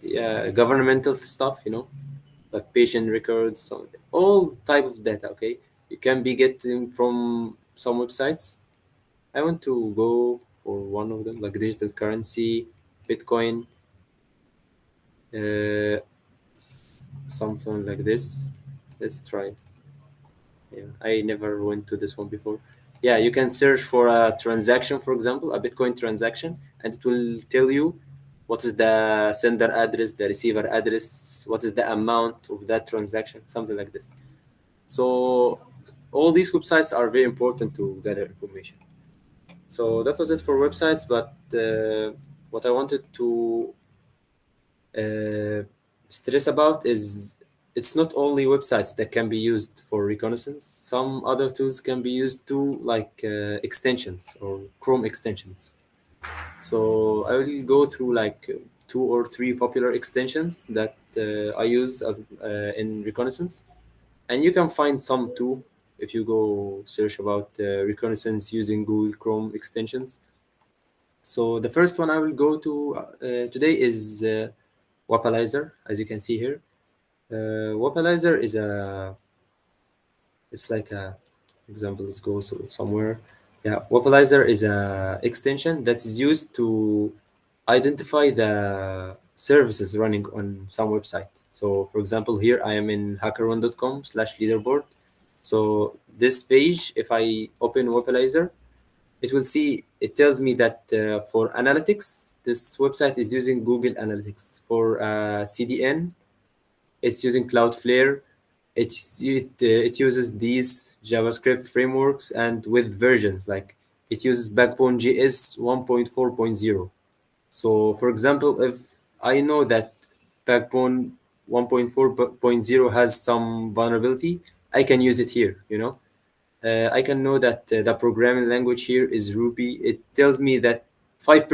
S1: yeah, governmental stuff, like patient records, all type of data. Okay, you can be getting from some websites. I want to go for one of them, like digital currency, Bitcoin, uh, something like this. Let's try. Yeah, I never went to this one before. Yeah, you can search for a transaction, for example, a Bitcoin transaction, and it will tell you what is the sender address, the receiver address, what is the amount of that transaction, something like this. So all these websites are very important to gather information. So that was it for websites, but what I wanted to uh, stress about is it's not only websites that can be used for reconnaissance. Some other tools can be used too, like extensions or Chrome extensions. So I will go through like two or three popular extensions that I use as, in reconnaissance, and you can find some too if you go search about reconnaissance using Google Chrome extensions. So the first one I will go to today is Wapalizer, as you can see here. Wapalizer is a, it's like a example. Let's go somewhere. Yeah, Wapalizer is a extension that is used to identify the services running on some website. So for example, here I am in hackerone.com/leaderboard. So this page, if I open Wapalizer, it will see, it tells me that for analytics, this website is using Google Analytics. For CDN, it's using Cloudflare. It uses these JavaScript frameworks and with versions, like it uses Backbone JS 1.4.0. So for example, if I know that Backbone 1.4.0 has some vulnerability, I can use it here, you know. I can know that the programming language here is Ruby. It tells me that 5%,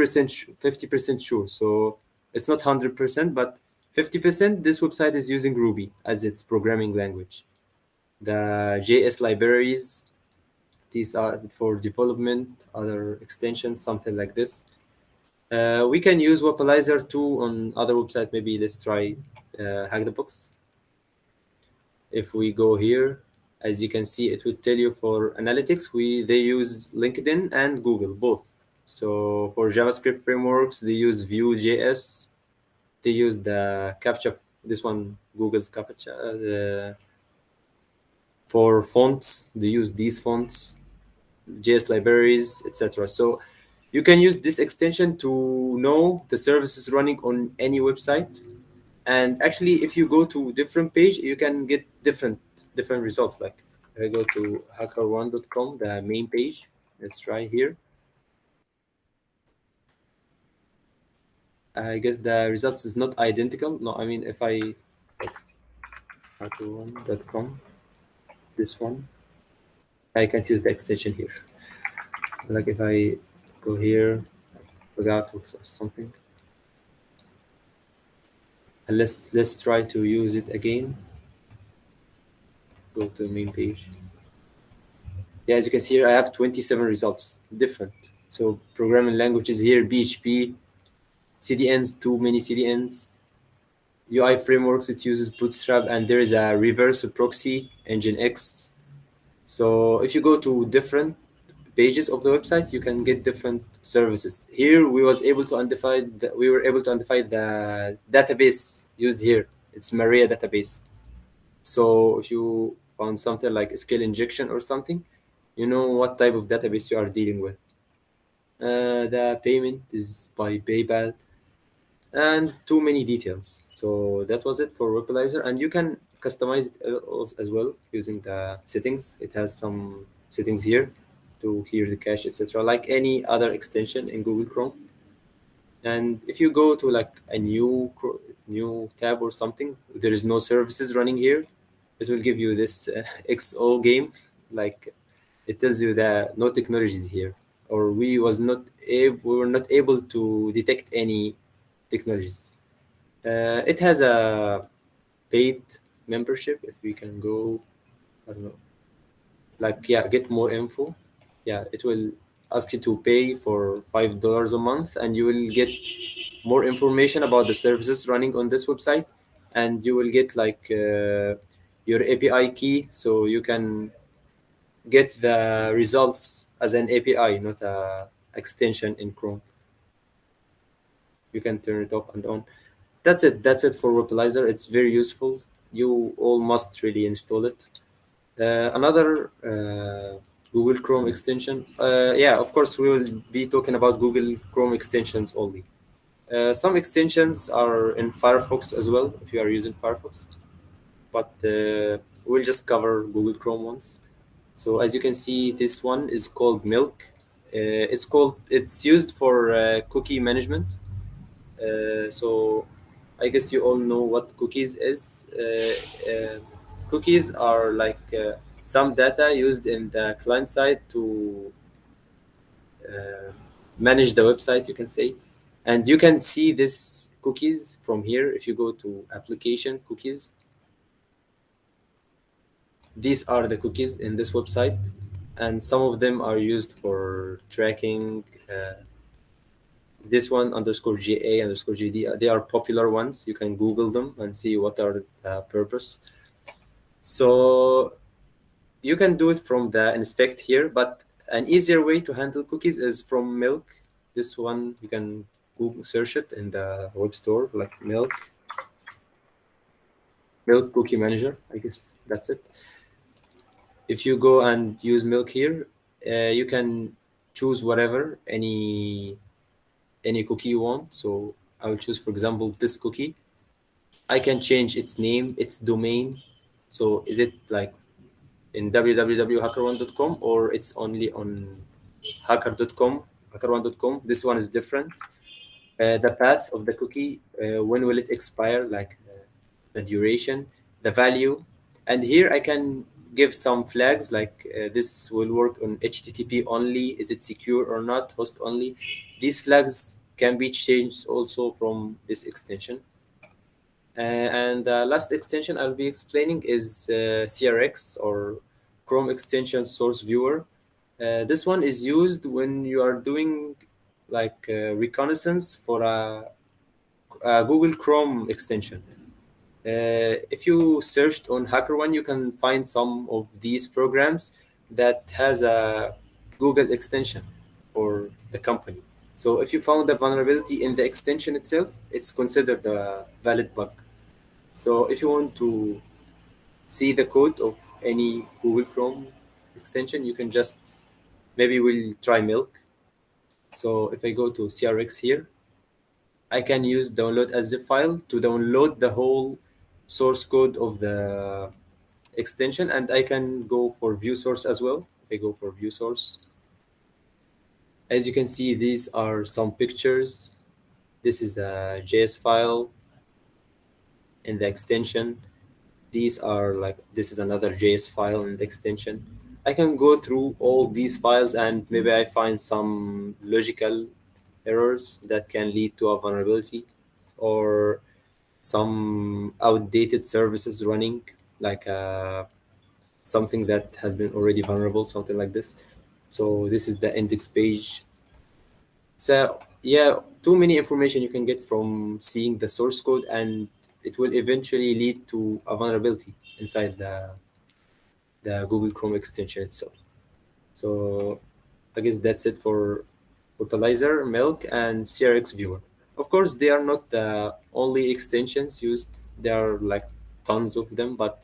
S1: 50% sure. So it's not 100%, but 50% this website is using Ruby as its programming language. The JS libraries, these are for development, other extensions, something like this. We can use Wapalizer too on other websites. Maybe let's try Hack the Box. If we go here, as you can see, it would tell you for analytics, they use LinkedIn and Google both. So for JavaScript frameworks, they use Vue.js. They use the CAPTCHA, this one, Google's CAPTCHA. For fonts, they use these fonts, JS libraries, etc. So you can use this extension to know the services running on any website. And actually, if you go to different page, you can get different results. Like I go to hackerone.com, the main page. Let's try here. I guess the results is not identical. No, I mean, if I hackerone.com, this one, I can't use the extension here. Like if I go here, I forgot something. And let's try to use it again. Go to the main page. Yeah, as you can see here, I have 27 results, different. So programming languages here, PHP, CDNs, too many CDNs. UI frameworks, it uses Bootstrap, and there is a reverse proxy, Nginx. So if you go to different pages of the website, you can get different services. Here we were able to identify the database used here. It's Maria database. So if you found something like SQL injection or something, you know what type of database you are dealing with. The payment is by PayPal, and too many details. So that was it for Wapalizer, and you can customize it as well using the settings. It has some settings here to clear the cache, etc., like any other extension in Google Chrome. And if you go to like a new tab or something, there is no services running here. It will give you this XO game, like it tells you that no technologies here, or we were not able to detect any technologies. It has a paid membership. If we can go, I don't know, like yeah, get more info. Yeah, it will ask you to pay for $5 a month, and you will get more information about the services running on this website, and you will get like your API key, so you can get the results as an API, not a extension in Chrome. You can turn it off and on. That's it. That's it for Webalizer. It's very useful. You all must really install it. Another Google Chrome extension. Yeah, of course, we will be talking about Google Chrome extensions only. Some extensions are in Firefox as well, if you are using Firefox. But we'll just cover Google Chrome ones. So as you can see, this one is called Milk. It's used for cookie management. So I guess you all know what cookies is. Cookies are like some data used in the client side to manage the website, you can say. And you can see this cookies from here. If you go to application cookies, these are the cookies in this website, and some of them are used for tracking. This one underscore GA underscore GD, they are popular ones. You can Google them and see what are the purpose. So you can do it from the inspect here, but an easier way to handle cookies is from Milk. This one, you can Google search it in the web store, like Milk Cookie Manager. I guess that's it. If you go and use Milk here, you can choose whatever, any cookie you want. So I will choose, for example, this cookie. I can change its name, its domain. So is it like in www.hackerone.com or it's only on hacker.com? This one is different. The path of the cookie, when will it expire, like the duration, the value. And here I can give some flags like this will work on HTTP only, is it secure or not, host only. These flags can be changed also from this extension. And the last extension I'll be explaining is CRX, or Chrome Extension Source Viewer. This one is used when you are doing like reconnaissance for a Google Chrome extension. If you searched on HackerOne, you can find some of these programs that has a Google extension for the company. So if you found a vulnerability in the extension itself, it's considered a valid bug. So if you want to see the code of any Google Chrome extension, you can just, maybe we'll try Milk. So if I go to CRX here, I can use download as zip file to download the whole source code of the extension, and I can go for view source as well. If I go for view source, as you can see, these are some pictures. This is a JS file in the extension. These are like, this is another JS file in the extension. I can go through all these files and maybe I find some logical errors that can lead to a vulnerability, or some outdated services running, like something that has been already vulnerable, something like this. So this is the index page. So yeah, too many information you can get from seeing the source code, and it will eventually lead to a vulnerability inside the Google Chrome extension itself. So I guess that's it for Webalizer, Milk, and CRX Viewer. Of course, they are not the only extensions used. There are like tons of them, but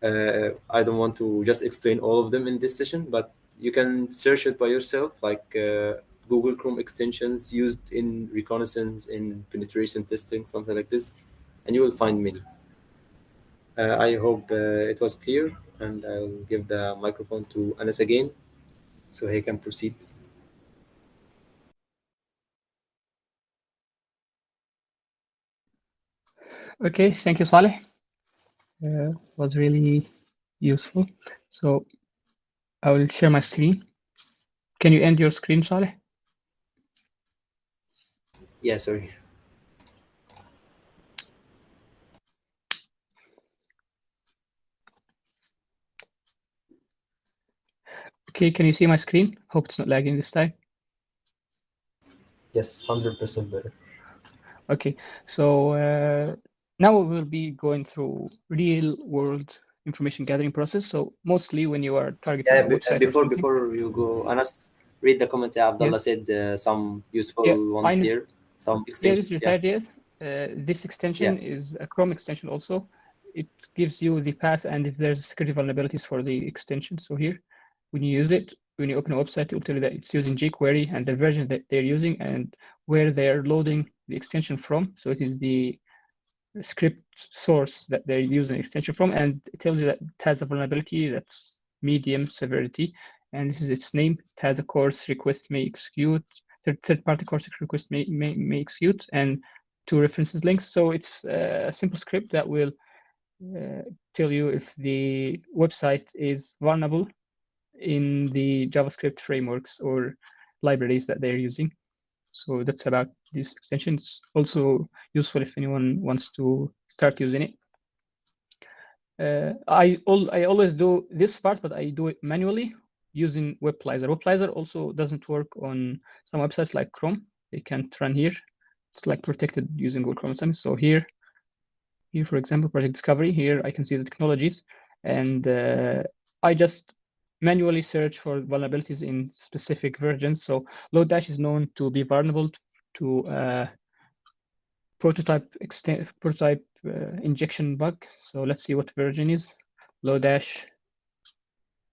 S1: I don't want to just explain all of them in this session, but you can search it by yourself, like Google Chrome extensions used in reconnaissance, in penetration testing, something like this, and you will find many. I hope it was clear, and I'll give the microphone to Anas again, so he can proceed.
S4: Okay, thank you, Saleh. Was really useful. So I will share my screen. Can you end your screen, Saleh?
S1: Yeah, sorry.
S4: Okay, can you see my screen? Hope it's not lagging this time.
S1: Yes, 100% better.
S4: Okay, so now we will be going through real world information gathering process. So mostly when you are targeting a website
S1: Before you go, Anas, read the comment. Abdullah
S4: Yes.
S1: said some useful
S4: Yeah,
S1: ones
S4: I know.
S1: here, some
S4: Yeah, this
S1: extensions.
S4: is
S1: Yeah,
S4: ideas. This extension
S1: yeah.
S4: is a Chrome extension also. It gives you the path and if there's security vulnerabilities for the extension. So here, when you use it, when you open a website, it will tell you that it's using jQuery and the version that they're using and where they're loading the extension from. So it is the script source that they're using the extension from, and it tells you that it has a vulnerability that's medium severity, and this is its name. It has a course request may execute, third-party course request may execute, and two references links. So it's a simple script that will tell you if the website is vulnerable in the JavaScript frameworks or libraries that they're using. So that's about this extension. It's also useful if anyone wants to start using it. I always do this part, but I do it manually using WebPlyzer. WebPlyzer also doesn't work on some websites like Chrome. They can't run here. It's like protected using Google Chrome. So here, for example, Project Discovery, here I can see the technologies, and I just manually search for vulnerabilities in specific versions. So Lodash is known to be vulnerable to prototype injection bug. So let's see what version is. Lodash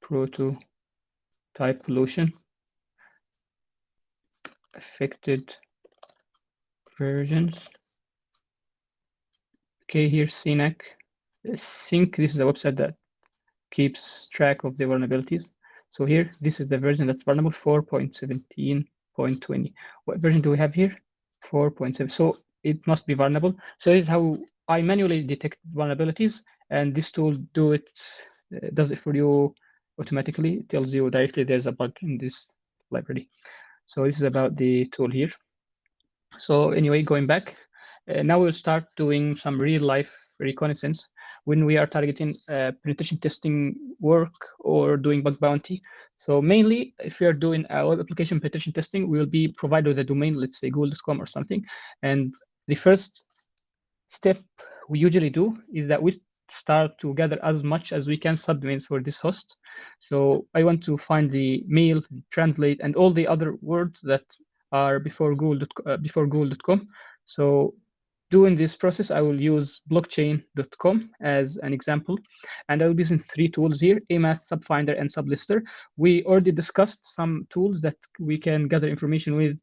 S4: prototype pollution affected versions. Okay, here's CNAC. I think this is a website that keeps track of the vulnerabilities. So here, this is the version that's vulnerable, 4.17.20. What version do we have here? 4.7. So it must be vulnerable. So this is how I manually detect vulnerabilities, and this tool does it for you automatically. It tells you directly there's a bug in this library. So this is about the tool here. So anyway, going back, now we'll start doing some real life reconnaissance when we are targeting penetration testing work or doing bug bounty. So mainly, if we are doing a web application penetration testing, we will be provided with a domain, let's say google.com or something. And the first step we usually do is that we start to gather as much as we can subdomains for this host. So I want to find the mail, translate, and all the other words that are before google.com. So doing this process, I will use blockchain.com as an example, and I will be using three tools here: AMAS, Subfinder, and Sublister. We already discussed some tools that we can gather information with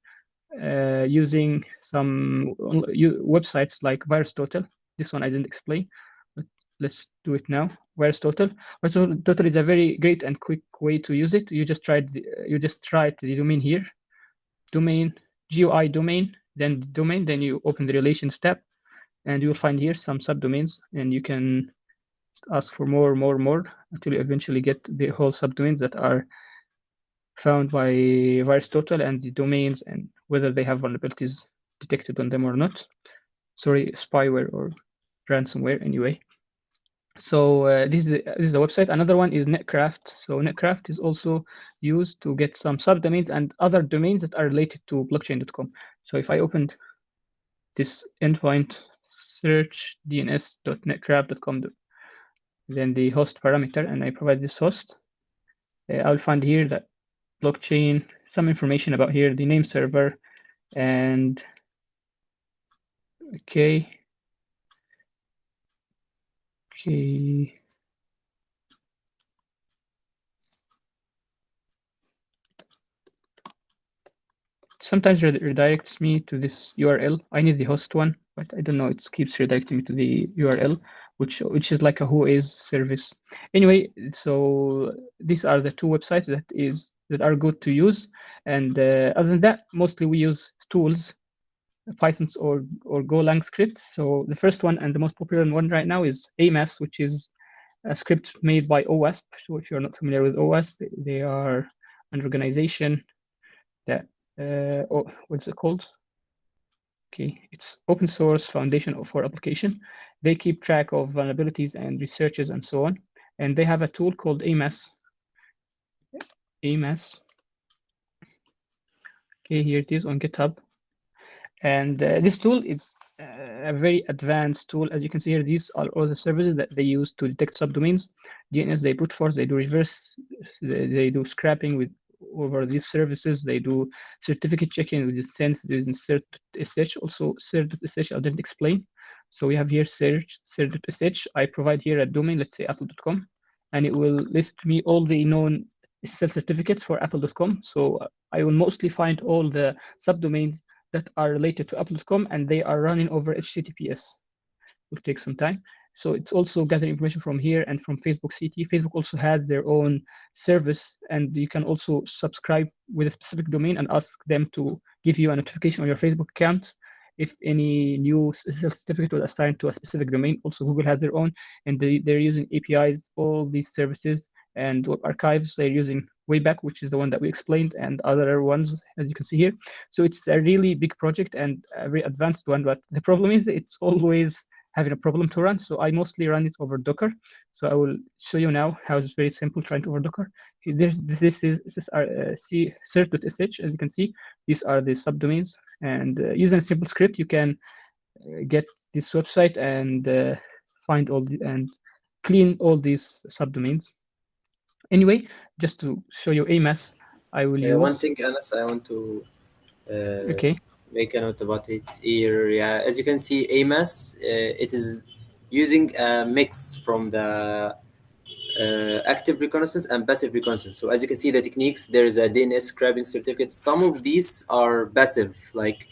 S4: using some websites like VirusTotal. This one I didn't explain, but let's do it now. VirusTotal. VirusTotal is a very great and quick way to use it. You just write the domain here, domain, GUI domain, then the domain, then you open the relations tab, and you'll find here some subdomains, and you can ask for more until you eventually get the whole subdomains that are found by VirusTotal and the domains and whether they have vulnerabilities detected on them or not. Sorry, spyware or ransomware anyway. So this is the website. Another one is Netcraft. So Netcraft is also used to get some subdomains and other domains that are related to blockchain.com. So if I opened this endpoint search dns.netcraft.com, then the host parameter, and I provide this host, I'll find here that blockchain, some information about here, the name server, and okay. Sometimes it redirects me to this URL. I need the host one, but I don't know. It keeps redirecting me to the URL, which is like a whois service. Anyway, so these are the two websites that are good to use. And other than that, mostly we use tools, Pythons or Golang scripts. So the first one and the most popular one right now is AMAS, which is a script made by OWASP. So if you're not familiar with OWASP, they are an organization that what's it called? Okay, it's open source foundation for application. They keep track of vulnerabilities and researches and so on. And they have a tool called AMAS. AMAS. Okay, here it is on GitHub. And this tool is a very advanced tool. As you can see here, these are all the services that they use to detect subdomains. DNS, they brute force, they do reverse, they do scrapping with over these services. They do certificate checking with the sense using cert.sh. Also, cert.sh I didn't explain. So we have here cert.sh. I provide here a domain, let's say apple.com, and it will list me all the known SSL certificates for apple.com. So I will mostly find all the subdomains that are related to apple.com, and they are running over HTTPS. Will take some time. So it's also gathering information from here and from Facebook CT. Facebook also has their own service, and you can also subscribe with a specific domain and ask them to give you a notification on your Facebook account if any new certificate was assigned to a specific domain. Also, Google has their own, and they're using APIs, all these services, and web archives. They're using Wayback, which is the one that we explained, and other ones, as you can see here. So it's a really big project and a very advanced one, but the problem is it's always having a problem to run. So I mostly run it over Docker. So I will show you now how it's very simple trying to over Docker. This is our cert.sh. As you can see, these are the subdomains, and using a simple script, you can get this website and find all and clean all these subdomains. Anyway, just to show you AMAS, I will use
S1: one thing, Anas, I want to
S4: okay.
S1: make a note about it here. Yeah, as you can see, AMAS, it is using a mix from the active reconnaissance and passive reconnaissance. So as you can see, the techniques, there is a DNS scrapping certificate. Some of these are passive, like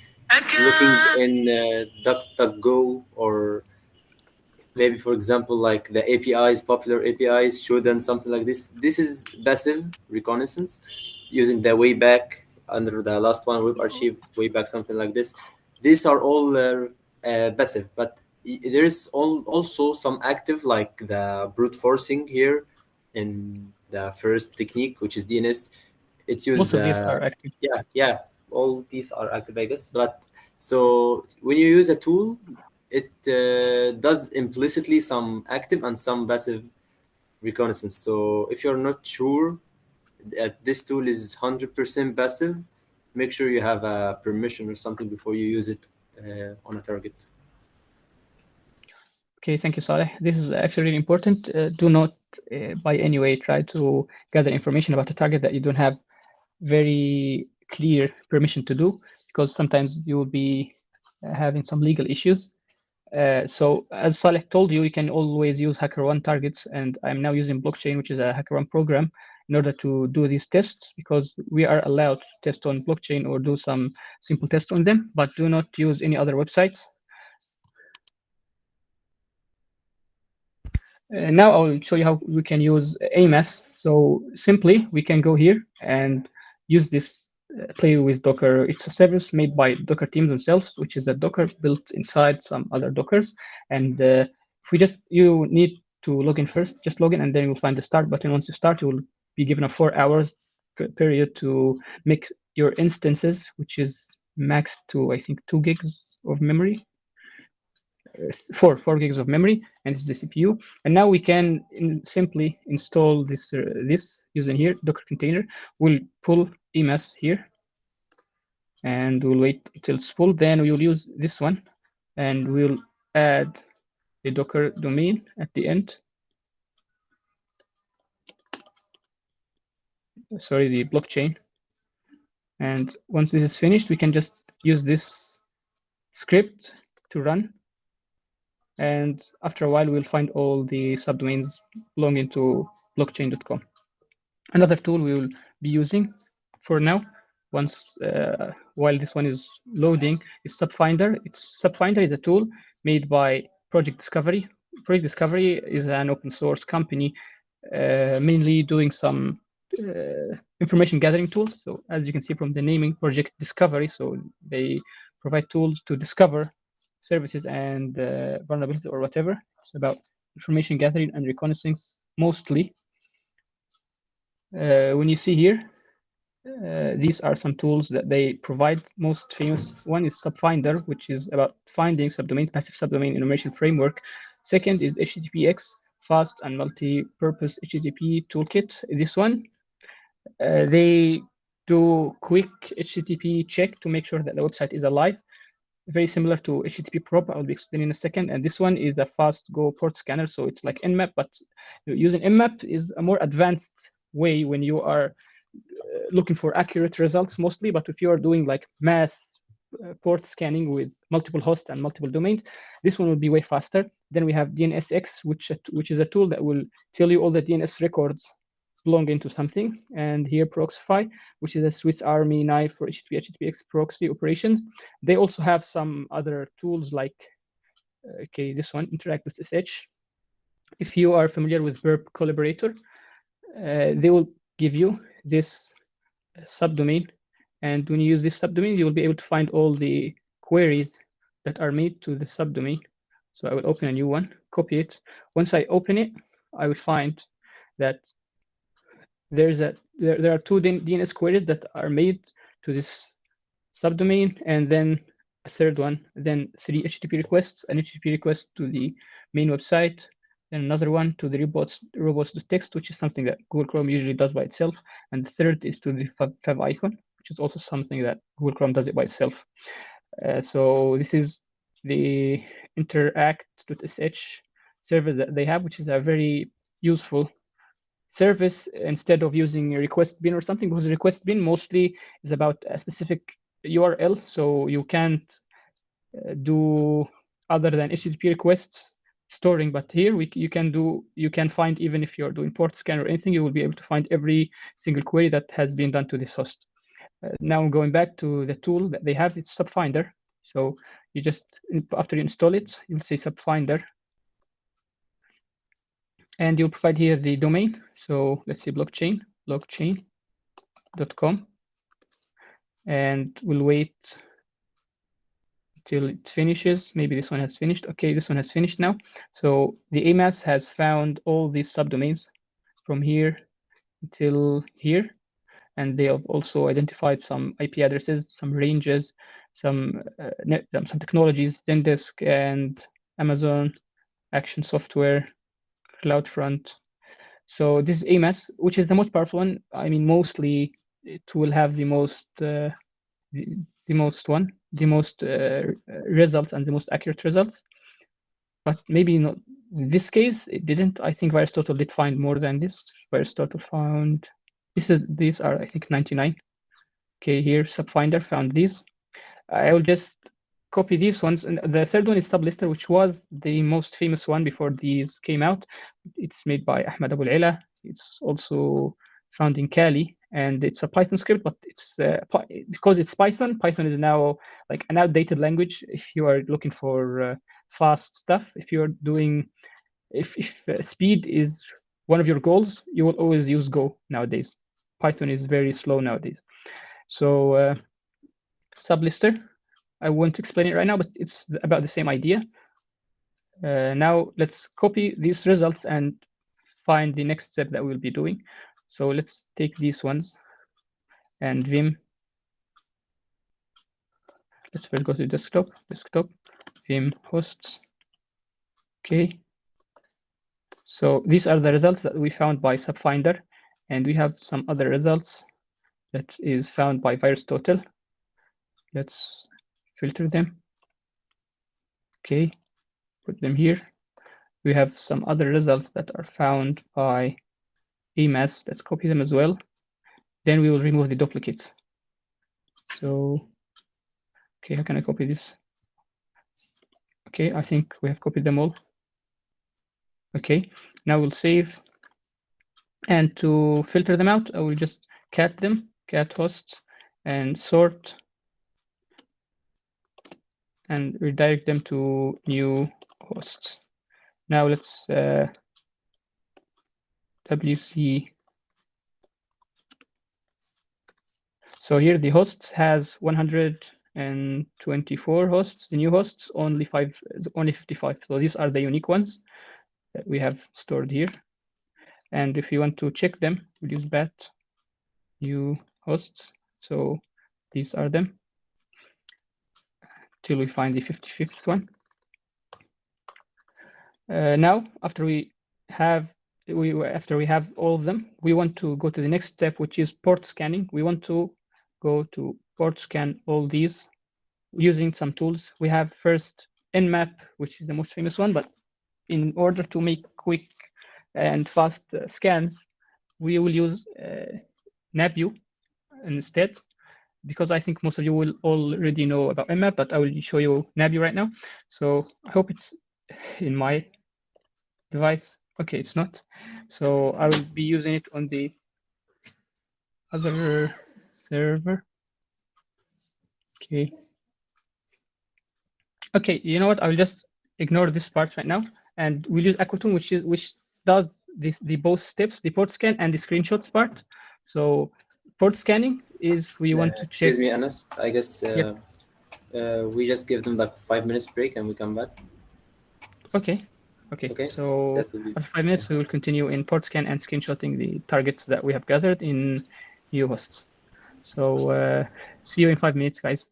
S1: looking in DuckDuckGo, or maybe, for example, like the APIs, popular APIs, should and something like this. This is passive reconnaissance using the Wayback under the last one, Web Archive, Wayback, something like this. These are all passive, but there is also some active, like the brute forcing here in the first technique, which is DNS. It uses
S4: Most of these are active.
S1: Yeah, all these are active, I guess. But so when you use a tool, it does implicitly some active and some passive reconnaissance. So if you're not sure that this tool is 100% passive, make sure you have a permission or something before you use it on a target.
S4: Okay, thank you, Saleh. This is actually really important. Do not by any way try to gather information about a target that you don't have very clear permission to do, because sometimes you will be having some legal issues. So as Saleh told you, you can always use HackerOne targets, and I'm now using Blockchain, which is a HackerOne program, in order to do these tests, because we are allowed to test on Blockchain or do some simple tests on them, but do not use any other websites. Now I will show you how we can use AMAS. So simply, we can go here and use this play with Docker. It's a service made by Docker teams themselves, which is a Docker built inside some other Dockers. And if you need to log in first, just log in, and then you'll find the start button. Once you start, you will be given a 4 hours period to make your instances, which is maxed to, I think, 2 gigs of memory. 4 gigs of memory, and this is the CPU. And now we can simply install this using here Docker container. We'll pull AMAS here, and we'll wait until it's full. Then we will use this one, and we'll add the Docker domain at the end. Sorry, the blockchain. And once this is finished, we can just use this script to run. And after a while, we'll find all the subdomains belonging to blockchain.com. Another tool we will be using for now, while this one is loading, is SubFinder. SubFinder is a tool made by Project Discovery. Project Discovery is an open source company, mainly doing some information gathering tools. So as you can see from the naming, Project Discovery, so they provide tools to discover services and vulnerabilities or whatever. It's about information gathering and reconnaissance mostly. When you see here, these are some tools that they provide. Most famous one is SubFinder, which is about finding subdomains, passive subdomain enumeration framework. Second is HTTPX, fast and multi-purpose HTTP toolkit. This one, they do quick HTTP check to make sure that the website is alive. Very similar to HTTP prop, I'll be explaining in a second. And this one is a fast go port scanner. So it's like Nmap, but using Nmap is a more advanced way when you are looking for accurate results mostly. But if you are doing like mass port scanning with multiple hosts and multiple domains, this one will be way faster. Then we have DNSX, which is a tool that will tell you all the DNS records belonging to something. And here Proxify, which is a Swiss Army knife for HTTPX proxy operations. They also have some other tools like, okay, this one, Interact with SSH. If you are familiar with Verb Collaborator, they will give you this subdomain. And when you use this subdomain, you will be able to find all the queries that are made to the subdomain. So I will open a new one, copy it. Once I open it, I will find that there are two DNS queries that are made to this subdomain, and then a third one, then 3 HTTP requests, an HTTP request to the main website, then another one to the robots.txt, which is something that Google Chrome usually does by itself, and the third is to the favicon, which is also something that Google Chrome does it by itself. So this is the interact.sh server that they have, which is a very useful service instead of using a request bin or something, because request bin mostly is about a specific URL, so you can't do other than HTTP requests storing. But here you can find, even if you're doing port scan or anything, you will be able to find every single query that has been done to this host. Now going back to the tool that they have, it's SubFinder. So you just, after you install it, you'll say SubFinder, and you'll provide here the domain. So let's say blockchain.com, and we'll wait till it finishes. Maybe this one has finished. Okay, this one has finished now. So the AMAS has found all these subdomains from here until here, and they have also identified some IP addresses, some ranges, some technologies, Zendesk and Amazon, Action Software, CloudFront. So this is AMAS, which is the most powerful one. I mean, mostly it will have the most results and the most accurate results. But maybe not in this case, it didn't. I think VirusTotal did find more than this. VirusTotal found these are, I think, 99. Okay, here SubFinder found these. I will just copy these ones. And the third one is SubLister, which was the most famous one before these came out. It's made by Ahmed Abul Ela. It's also found in Kali, and it's a Python script, but it's because it's Python. Python is now like an outdated language if you are looking for fast stuff. If you're doing, if speed is one of your goals, you will always use Go nowadays. Python is very slow nowadays. So SubLister, I won't explain it right now, but it's about the same idea. Now let's copy these results and find the next step that we'll be doing. So let's take these ones and Vim. Let's first go to desktop, Vim hosts. Okay. So these are the results that we found by SubFinder, and we have some other results that is found by VirusTotal. Let's filter them. Okay, put them here. We have some other results that are found by AMAS. Let's copy them as well. Then we will remove the duplicates. So, okay, how can I copy this? Okay, I think we have copied them all. Okay, now we'll save. And to filter them out, I will just cat them, cat hosts, and sort, and redirect them to new hosts. Now let's WC. So here the hosts has 124 hosts. The new hosts only 55. So these are the unique ones that we have stored here. And if you want to check them, we'll use bat new hosts. So these are them till we find the 55th one. Now, after we have all of them, we want to go to the next step, which is port scanning. We want to go to port scan all these using some tools. We have first Nmap, which is the most famous one, but in order to make quick and fast scans, we will use NabView instead, because I think most of you will already know about mmap, but I will show you NabView right now. So I hope it's in my device. Okay, it's not. So I will be using it on the other server. Okay. Okay, you know what? I'll just ignore this part right now, and we'll use Aquatune, which does the both steps, the port scan and the screenshots part. So port scanning is we want to check.
S1: Excuse me, Anas. I guess
S4: Yes.
S1: we just give them like 5 minutes break and we come back.
S4: Okay. Okay.
S1: Okay,
S4: So
S1: that will be
S4: after 5 minutes, we will continue in port scan and screenshotting the targets that we have gathered in new hosts. So see you in 5 minutes, guys.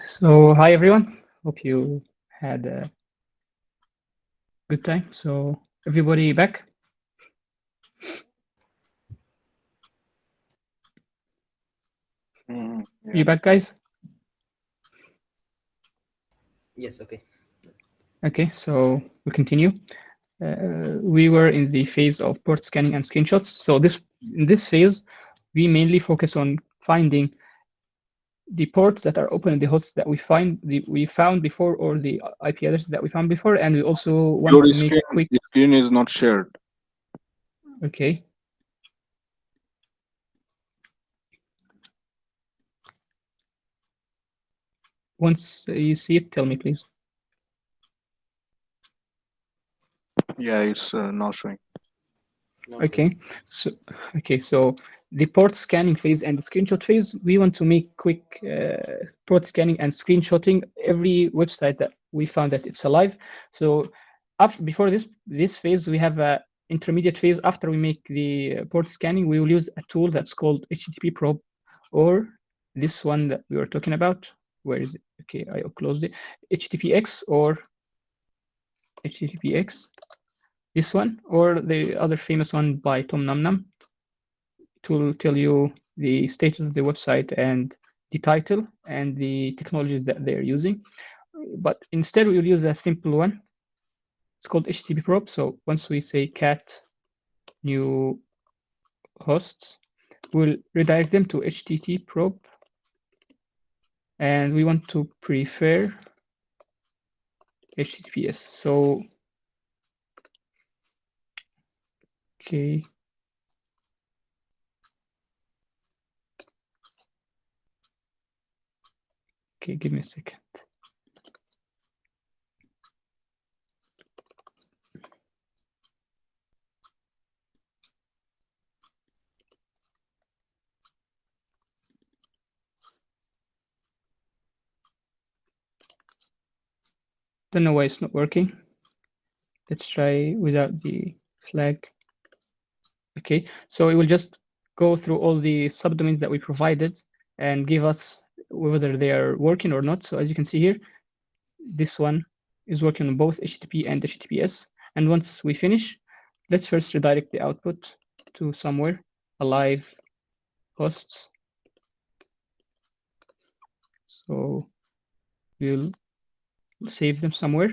S4: So hi everyone. Hope you had a good time. So everybody back?
S2: Yeah.
S4: You back, guys?
S1: Yes, okay.
S4: Okay, so we continue. We were in the phase of port scanning and screenshots. So in this phase, we mainly focus on finding the ports that are open in the hosts that we found before, or the IP addresses that we found before, and we also want
S2: Your
S4: to make quick.
S2: screen is not shared.
S4: Okay. Once you see it, tell me, please.
S2: Yeah, it's not showing.
S4: Okay, so the port scanning phase and the screenshot phase, we want to make quick port scanning and screenshotting every website that we found that it's alive. So before this phase, we have a intermediate phase. After we make the port scanning, we will use a tool that's called HTTP probe, or this one that we were talking about. Where is it? Okay, I closed it. HTTPX or HTTPX. This one, or the other famous one by Tom Namnam, to tell you the status of the website and the title and the technologies that they're using. But instead, we will use a simple one. It's called HTTP probe. So once we say cat new hosts, we'll redirect them to HTTP probe. And we want to prefer HTTPS. So, okay. Okay, give me a second. Don't know why it's not working. Let's try without the flag. Okay, so it will just go through all the subdomains that we provided and give us whether they are working or not. So as you can see here, this one is working on both HTTP and HTTPS. And once we finish, let's first redirect the output to somewhere, alive hosts. So we'll save them somewhere.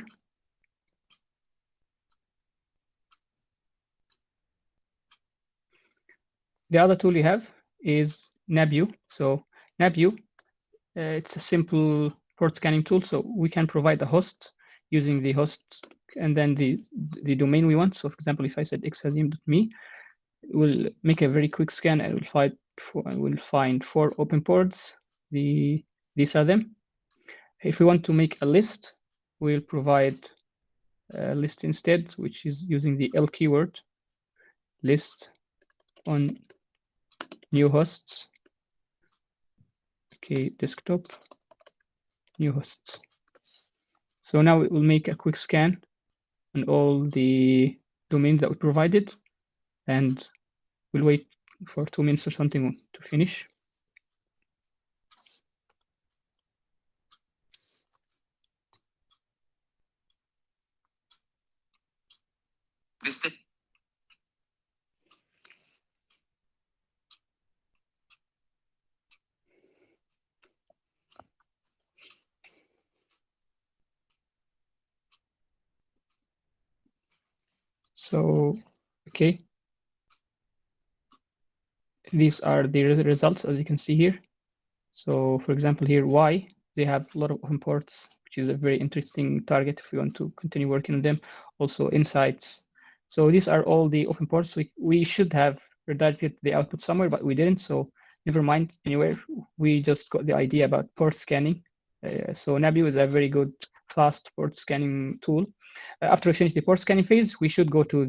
S4: The other tool we have is Nabu. So Nabu, it's a simple port scanning tool. So we can provide a host using the host and then the domain we want. So for example, if I said xazim.me, it will make a very quick scan and will find 4 open ports. These are them. If we want to make a list, we'll provide a list instead, which is using the L keyword, list on new hosts. Okay, desktop, new hosts. So now it will make a quick scan on all the domains that we provided, and we'll wait for 2 minutes or something to finish. So, okay. These are the results, as you can see here. So for example, here, Y, they have a lot of open ports, which is a very interesting target if we want to continue working on them. Also insights. So these are all the open ports. We should have redirected the output somewhere, but we didn't. So never mind anywhere. We just got the idea about port scanning. So Nabu is a very good fast port scanning tool. After we finish the port scanning phase, we should go to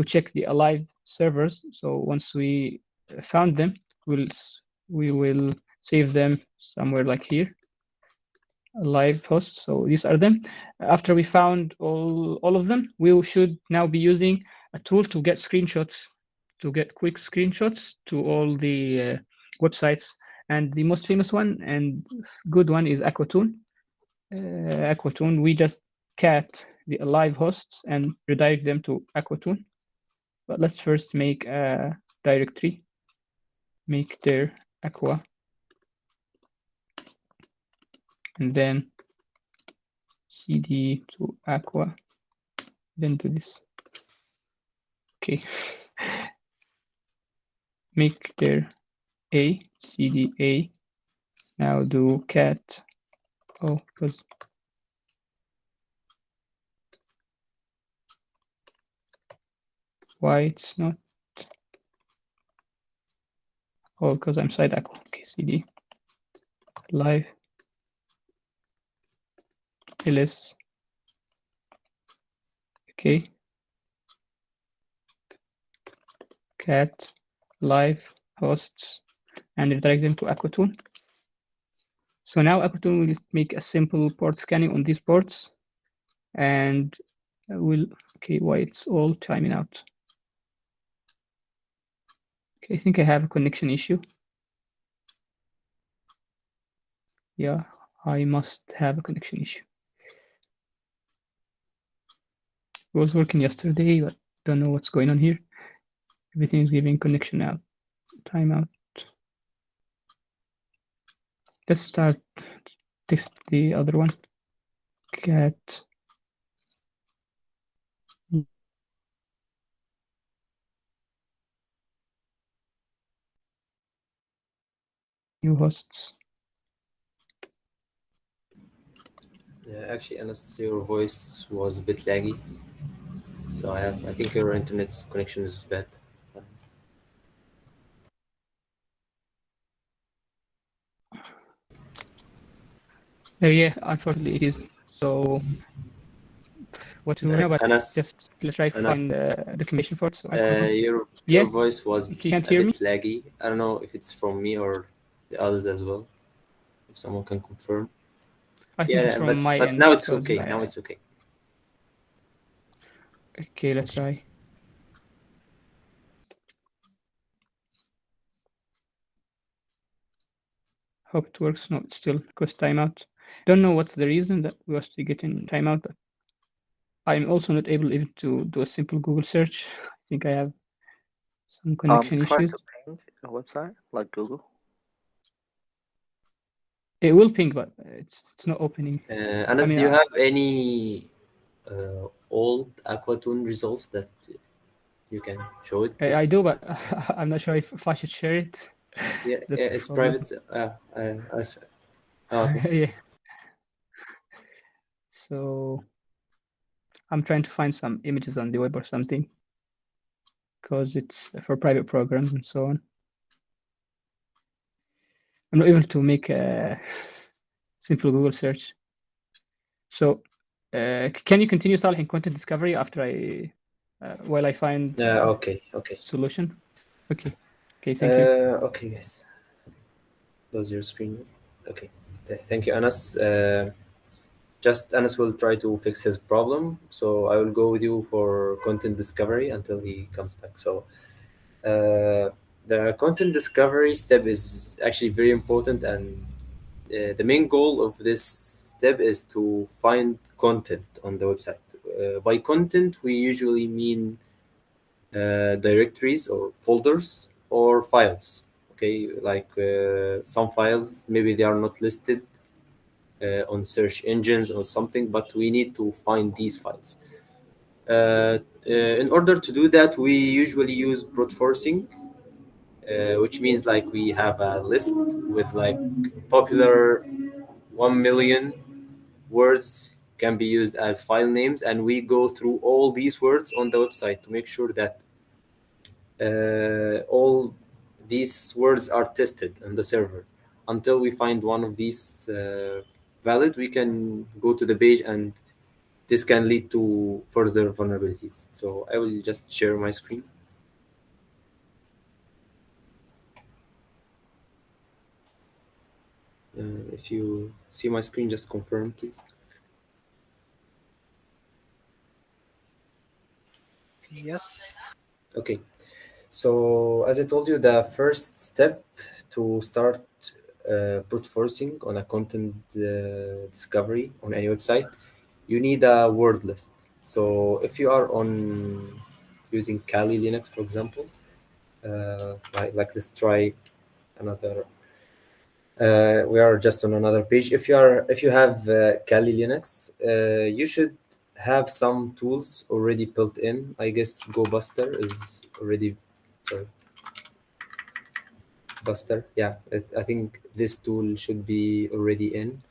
S4: check the alive servers. So once we found them, we will save them somewhere like here, live host. So these are them. After we found all of them, we should now be using a tool to get screenshots, to get quick screenshots to all the websites And the most famous one and good one is Aquatune. Aquatune, we just cat the alive hosts and redirect them to Aquatune. But let's first make a directory, make their aqua, and then cd to aqua, then do this. Okay. Make their a, cd a. Now do cat, oh, because why it's not, oh, because I'm side aqua. Okay, cd live ls, okay, cat live hosts and redirect them to Aquatune. So now Aquatune will make a simple port scanning on these ports and will, okay, why it's all timing out. Okay, I think I have a connection issue. Yeah, I must have a connection issue. It was working yesterday, but don't know what's going on here. Everything is giving connection out, timeout. Let's start test the other one. Cat new hosts.
S1: Yeah, actually, Anas, your voice was a bit laggy, so I think your internet connection is bad.
S4: Oh yeah, unfortunately it is. So what do we know about
S1: Anas,
S4: just let's try to find the documentation for it. So
S1: your
S4: yeah,
S1: voice was
S4: you can't
S1: a
S4: hear
S1: bit
S4: me?
S1: laggy. I don't know if it's from me or the others as well. If someone can confirm.
S4: I think it's from my
S1: but
S4: end.
S1: now it's
S4: because
S1: okay. Now it's okay.
S4: Okay, let's try. Hope it works. No, it's still goes timeout. Don't know what's the reason that we are still getting timeout, but I'm also not able even to do a simple Google search. I think I have some connection
S3: Try
S4: issues.
S3: to ping a website like Google.
S4: It will ping, but it's not opening.
S1: Anas, do you have any old Aquatune results that you can show it to?
S4: I do, but I'm not sure if I should share it.
S1: Yeah, it's
S4: problem.
S1: private. Okay.
S4: Yeah. So I'm trying to find some images on the web or something, because it's for private programs and so on. I'm not able to make a simple Google search. So can you continue, Saleh, in content discovery after I while I find
S1: Okay.
S4: solution? Okay, thank you.
S1: Okay, guys. Close your screen. Okay. Thank you, Anas. Just Anas will try to fix his problem, so I will go with you for content discovery until he comes back. So the content discovery step is actually very important, and the main goal of this step is to find content on the website. By content, we usually mean directories or folders or files. Okay, like some files, maybe they are not listed on search engines or something, but we need to find these files. In order to do that, we usually use brute forcing, which means like we have a list with like popular 1 million words can be used as file names, and we go through all these words on the website to make sure that all these words are tested on the server. Until we find one of these valid, we can go to the page, and this can lead to further vulnerabilities. So I will just share my screen. If you see my screen, just confirm, please.
S6: Yes.
S1: Okay. So, as I told you, the first step to start brute forcing on a content discovery on any website, you need a word list. So, if you are on using Kali Linux, for example, like let's try another. We are just on another page. If you have Kali Linux, you should have some tools already built in. I guess Go Buster is already, sorry, Buster. Yeah, I think this tool should be already in.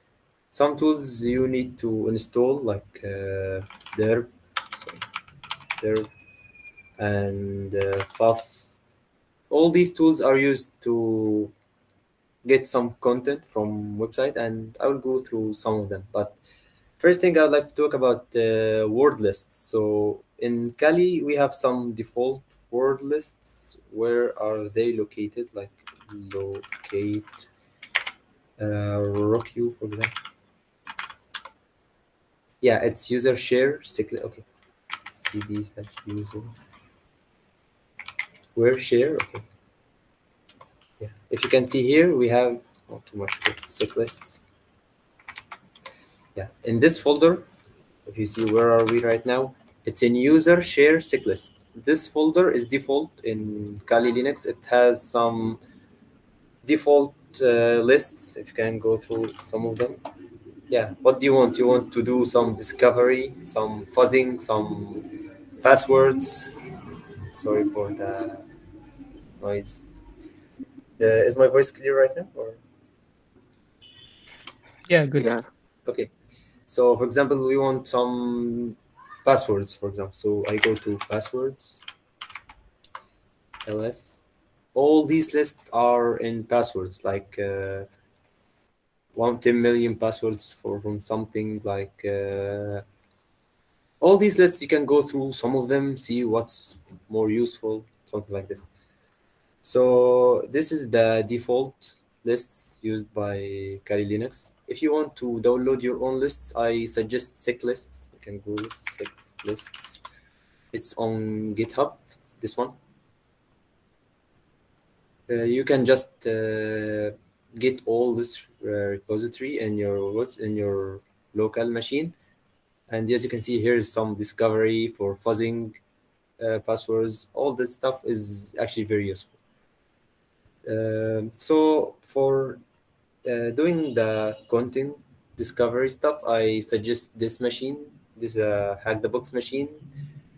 S1: Some tools you need to install, like derp, sorry, derp, and FUF. All these tools are used to get some content from website, and I will go through some of them. But first thing I'd like to talk about word lists. So in Kali, we have some default word lists. Where are they located? Like locate RockU, for example. Yeah, it's user share cyclic. Okay, cd slash user where share. Okay, yeah. If you can see here, we have not too much cyclists. Yeah, in this folder, if you see where are we right now, it's in user share cyclist. This folder is default in Kali Linux. It has some default lists. If you can go through some of them. Yeah, what do you want? You want to do some discovery, some fuzzing, some passwords. Sorry for the noise. Is my voice clear right now? Or
S4: Yeah, good.
S2: Yeah.
S1: okay. So for example, we want some passwords, for example. So I go to passwords, ls. All these lists are in passwords, like 10 million passwords for from something like all these lists. You can go through some of them, see what's more useful, something like this. So this is the default lists used by Kali Linux. If you want to download your own lists, I suggest Sick Lists. You can go Sick Lists. It's on GitHub, this one. You can just get all this repository in your local machine. And as you can see, here is some discovery for fuzzing passwords. All this stuff is actually very useful. So for doing the content discovery stuff, I suggest this machine, this Hack the Box machine.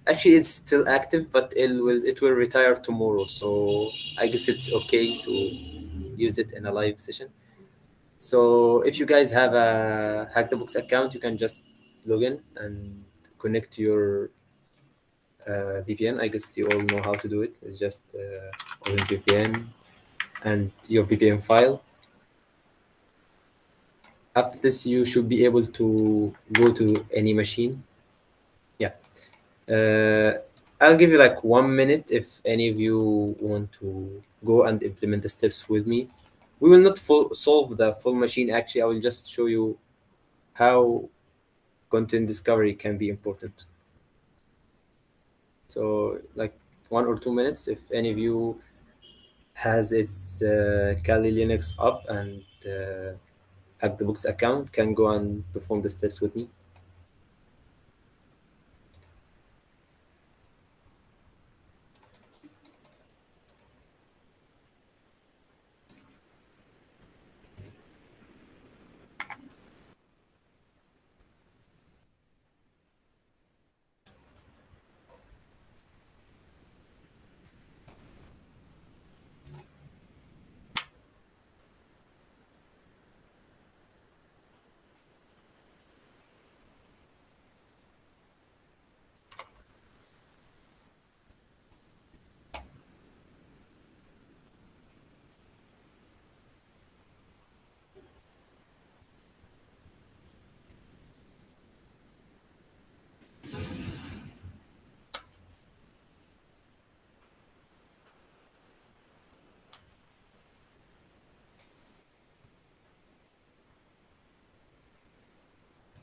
S1: Actually, it's still active, but it will retire tomorrow. So I guess it's okay to use it in a live session. So if you guys have a Hack the Box account, you can just log in and connect to your VPN. I guess you all know how to do it. It's just open VPN and your VPN file. After this, you should be able to go to any machine. Yeah. I'll give you like 1 minute if any of you want to go and implement the steps with me. We will not solve the full machine. Actually, I will just show you how content discovery can be important. So like 1 or 2 minutes, if any of you has its Kali Linux up and Hack the Books account, can go and perform the steps with me.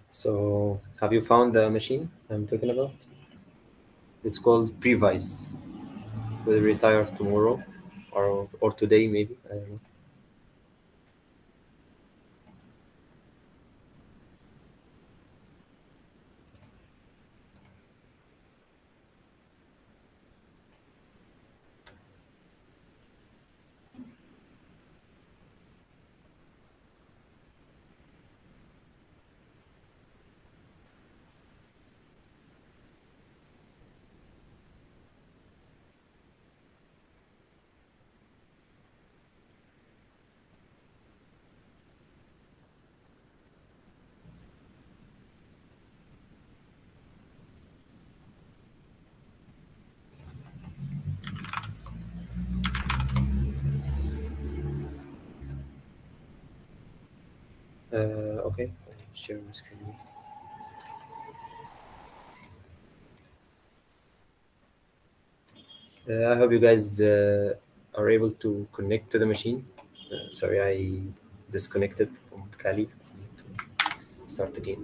S1: So have you found the machine I'm talking about? It's called Previce. will retire tomorrow or today maybe. I don't know. Okay, share my screen. I hope you guys are able to connect to the machine. Sorry, I disconnected from Kali. I need to start again.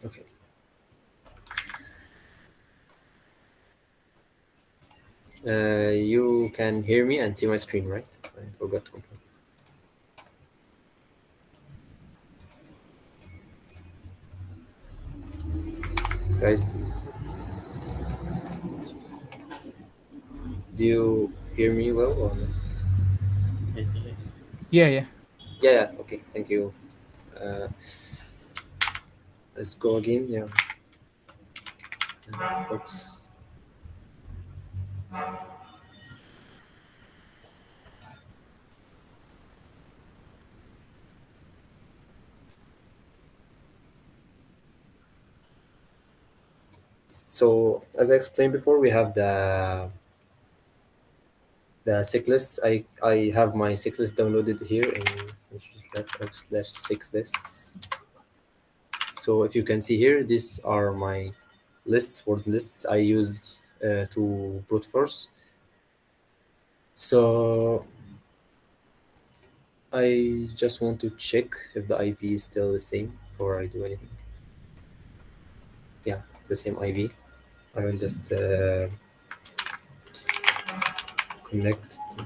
S1: Okay. You can hear me and see my screen, right? I forgot to confirm. Guys, do you hear me well or no?
S8: Yes.
S4: Yeah, yeah.
S1: Yeah, yeah. Okay, thank you. Uh, let's go again. Yeah. Oops. So as I explained before, we have the sick lists. I have my sick list downloaded here in /sick lists. So if you can see here, these are my lists, word lists I use to brute force. So I just want to check if the IP is still the same before I do anything. Yeah, the same IP. I will just connect to,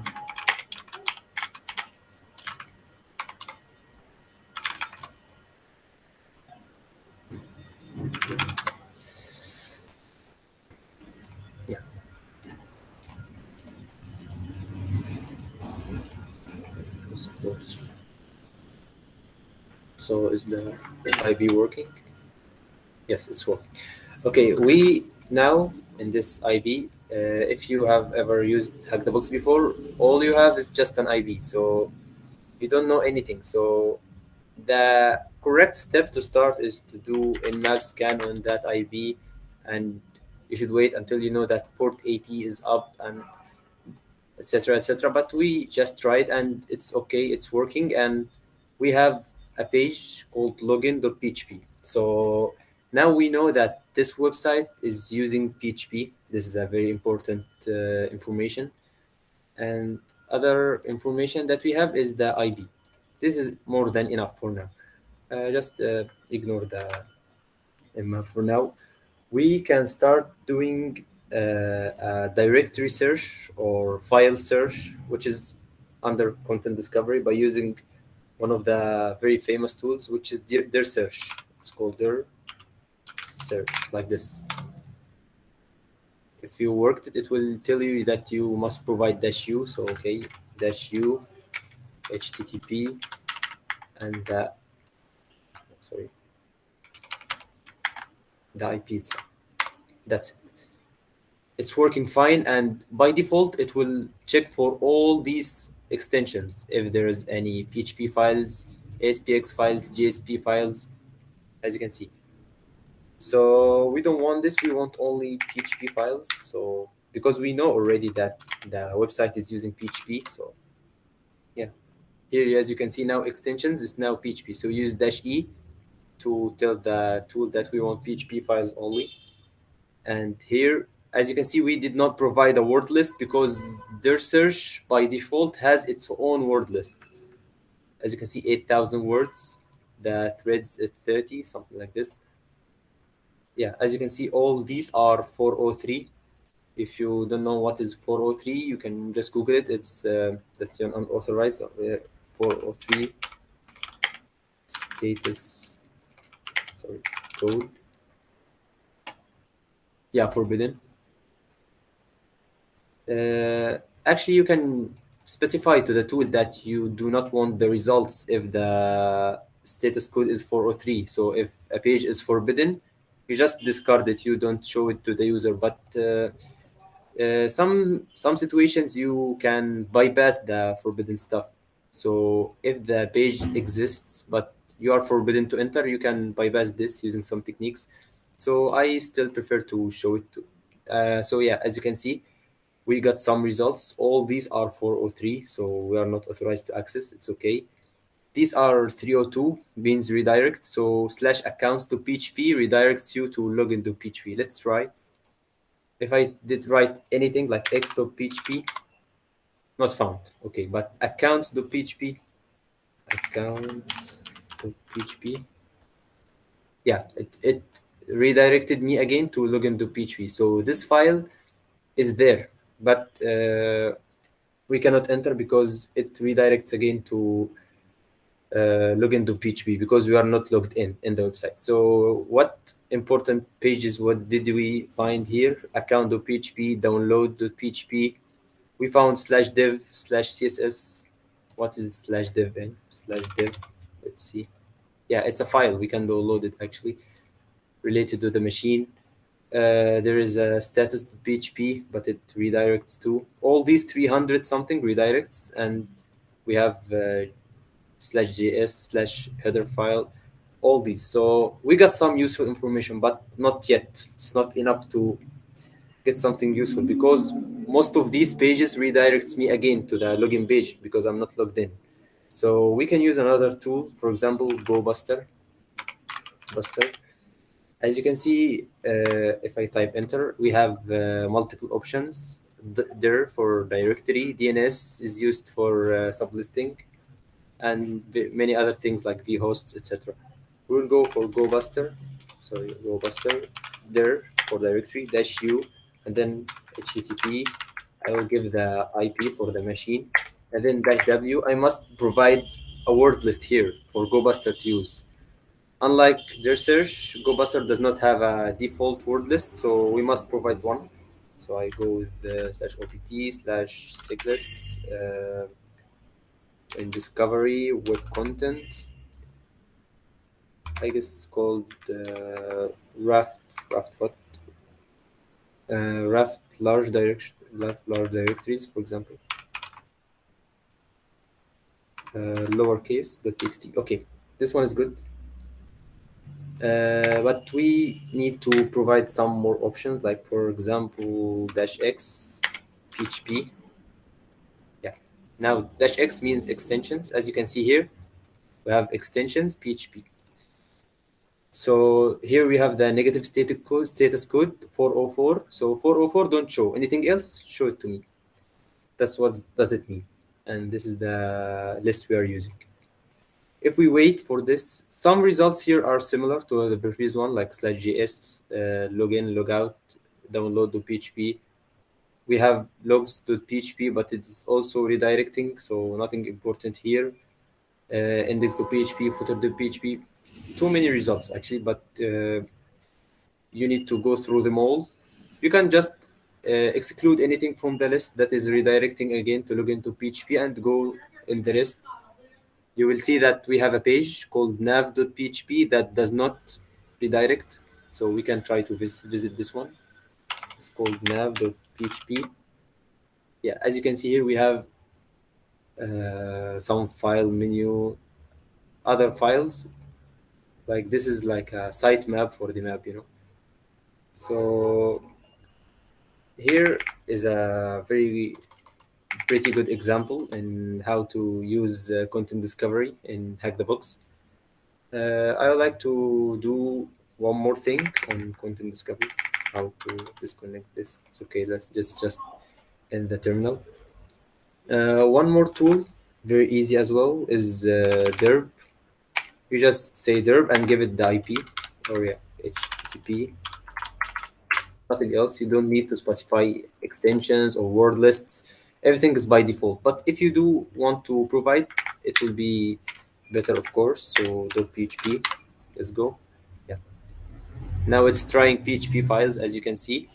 S1: yeah. Let's go to- So is the IP working? Yes, it's working. Okay, we now in this IB, if you have ever used Hack the Box before, all you have is just an IB, so you don't know anything. So the correct step to start is to do a map scan on that IB, and you should wait until you know that port 80 is up and etc etc. But we just tried and it's okay, it's working, and we have a page called login.php. So now we know that this website is using PHP. This is a very important information. And other information that we have is the IB. This is more than enough for now. Just ignore the map for now. We can start doing a directory search or file search, which is under content discovery by using one of the very famous tools, which is their search. It's called their search, like this. If you worked it, it will tell you that you must provide -u. So okay, -u, HTTP, and sorry, the IP itself. That's it. It's working fine, and by default it will check for all these extensions if there is any PHP files, ASPX files, JSP files, as you can see. So we don't want this, we want only PHP files. So because we know already that the website is using PHP, so yeah, here as you can see now extensions is now PHP. So use -e to tell the tool that we want PHP files only, and here as you can see, we did not provide a word list because their search by default has its own word list. As you can see, 8,000 words. The threads is 30, something like this. Yeah, as you can see, all these are 403. If you don't know what is 403, you can just Google it. It's that's an unauthorized 403 status, sorry, code. Yeah, forbidden. Actually, you can specify to the tool that you do not want the results if the status code is 403. So if a page is forbidden, you just discard it. You don't show it to the user. But some situations you can bypass the forbidden stuff. So if the page exists but you are forbidden to enter, you can bypass this using some techniques. So I still prefer to show it to. So yeah, as you can see, we got some results. All these are 403, so we are not authorized to access. It's okay. These are 302, means redirect. So slash accounts to PHP redirects you to login to PHP. Let's try. If I did write anything like x.php, not found. Okay, but accounts.php, accounts.php, yeah, it redirected me again to login to PHP. So this file is there, but we cannot enter because it redirects again to login to PHP because we are not logged in the website. So what important pages, what did we find here? Account.php, download.php. We found slash dev slash CSS. What is slash dev in? Slash dev. Let's see. Yeah, it's a file. We can download it actually related to the machine. There is a status.php, but it redirects to all these 300 something redirects, and we have slash js slash header file, all these. So we got some useful information, but not yet. It's not enough to get something useful because most of these pages redirects me again to the login page because I'm not logged in. So we can use another tool, for example, GoBuster. Buster. As you can see, if I type enter, we have multiple options there for directory. DNS is used for sublisting and many other things like vhosts, etc. We'll go for GoBuster. Sorry, GoBuster there for directory -u, and then HTTP. I will give the IP for the machine, and then -w. I must provide a word list here for GoBuster to use. Unlike their search, GoBuster does not have a default word list, so we must provide one. So I go with slash opt slash siglists in discovery web content. I guess it's called raft what? Raft large directories, for example. Lowercase .txt. Okay, this one is good. But we need to provide some more options, like for example, -x, PHP. Yeah. Now -x means extensions. As you can see here, we have extensions PHP. So here we have the negative status code 404. So 404 don't show anything else. Show it to me. That's what does it mean. And this is the list we are using. If we wait for this, some results here are similar to the previous one, like /js, login, logout, download.php. We have logs.php, but it is also redirecting, so nothing important here. Index.php, footer.php. Too many results actually, but you need to go through them all. You can just exclude anything from the list that is redirecting again to login to PHP and go in the rest. You will see that we have a page called nav.php that does not redirect. So we can try to visit this one. It's called nav.php. Yeah, as you can see here, we have some file menu, other files. Like this is like a site map for the map, you know. So here is a pretty good example in how to use content discovery in Hack the Box. I would like to do one more thing on content discovery. how to disconnect this. It's okay. Let's just in the terminal. One more tool, very easy as well, is derb. You just say derb and give it the IP, or yeah, HTTP. Nothing else. You don't need to specify extensions or word lists. Everything is by default. But if you do want to provide, it will be better, of course. So .php, let's go. Yeah. Now it's trying PHP files, as you can see.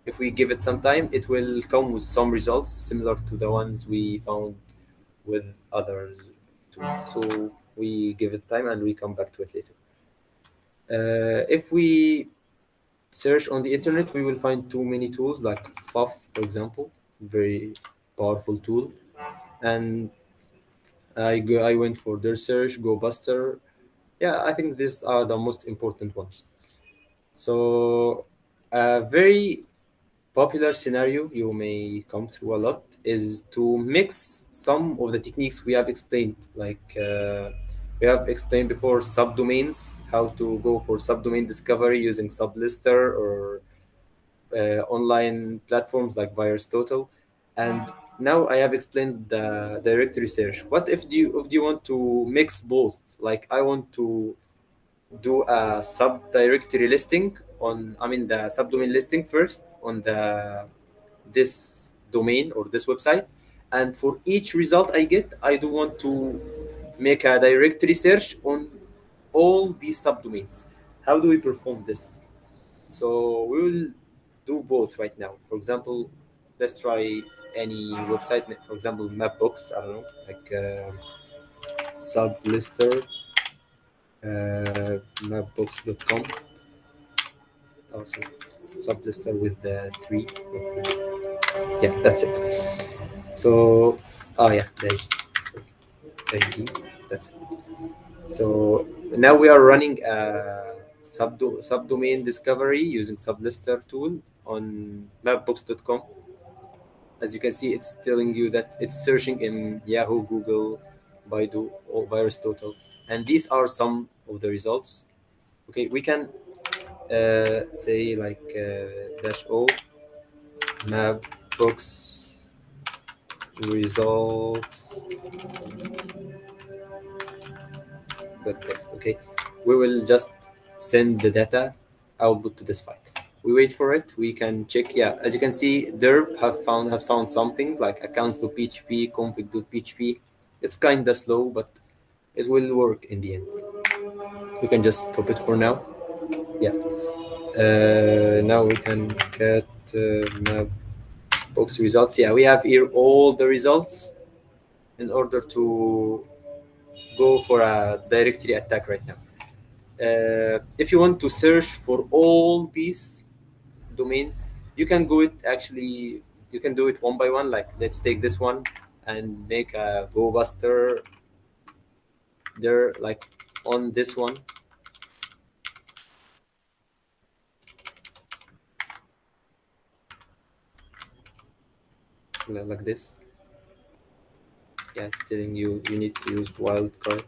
S1: If we give it some time, it will come with some results similar to the ones we found with other tools. So we give it time and we come back to it later. If we search on the internet, we will find too many tools like FUF, for example, very powerful tool. And I went for their search, GoBuster. Yeah, I think these are the most important ones. So a very popular scenario you may come through a lot is to mix some of the techniques we have explained, like we have explained before subdomains, how to go for subdomain discovery using sublister or online platforms like VirusTotal. And now I have explained the directory search. What if you want to mix both? Like I want to do a subdirectory listing on, I mean the subdomain listing first on the this domain or this website, and for each result I get, I do want to make a directory search on all these subdomains. How do we perform this? So we will do both right now. For example, let's try any website, for example Mapbox, I don't know, like sublister mapbox.com. Also sublister with the three. Yeah, that's it. So oh yeah, the ID, that's it. So now we are running a subdomain discovery using sublister tool on mapbox.com. As you can see, it's telling you that it's searching in Yahoo, Google, Baidu, or VirusTotal, and these are some of the results. Okay, we can say like dash o mapbox results dot text. Okay, we will just send the data output to this file. We wait for it. We can check. Yeah, as you can see, derb has found something like accounts.php, config.php. It's kind of slow, but it will work in the end. We can just stop it for now. Yeah. Now we can get mapbox results. Yeah, we have here all the results in order to go for a directory attack right now. If you want to search for all these domains, you can go it actually, you can do it one by one. Like let's take this one and make a GoBuster there, like on this one. Like this. Yeah, it's telling you need to use wildcard.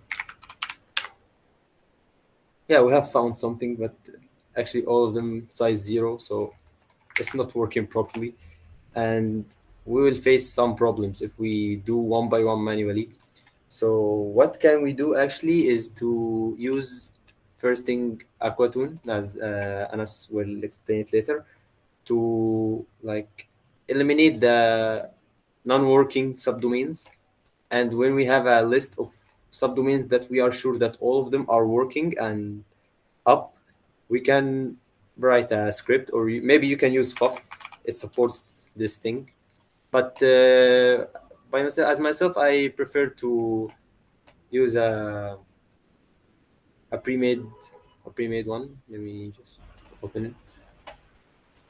S1: Yeah, we have found something, but actually all of them size 0, so it's not working properly. And we will face some problems if we do one by one manually. So what can we do actually is to use first thing Aquatoon, as Anas will explain it later, to like eliminate the non-working subdomains. And when we have a list of subdomains that we are sure that all of them are working and up, we can write a script, or maybe you can use FUF. It supports this thing. But by myself, as myself, I prefer to use a pre-made one. Let me just open it.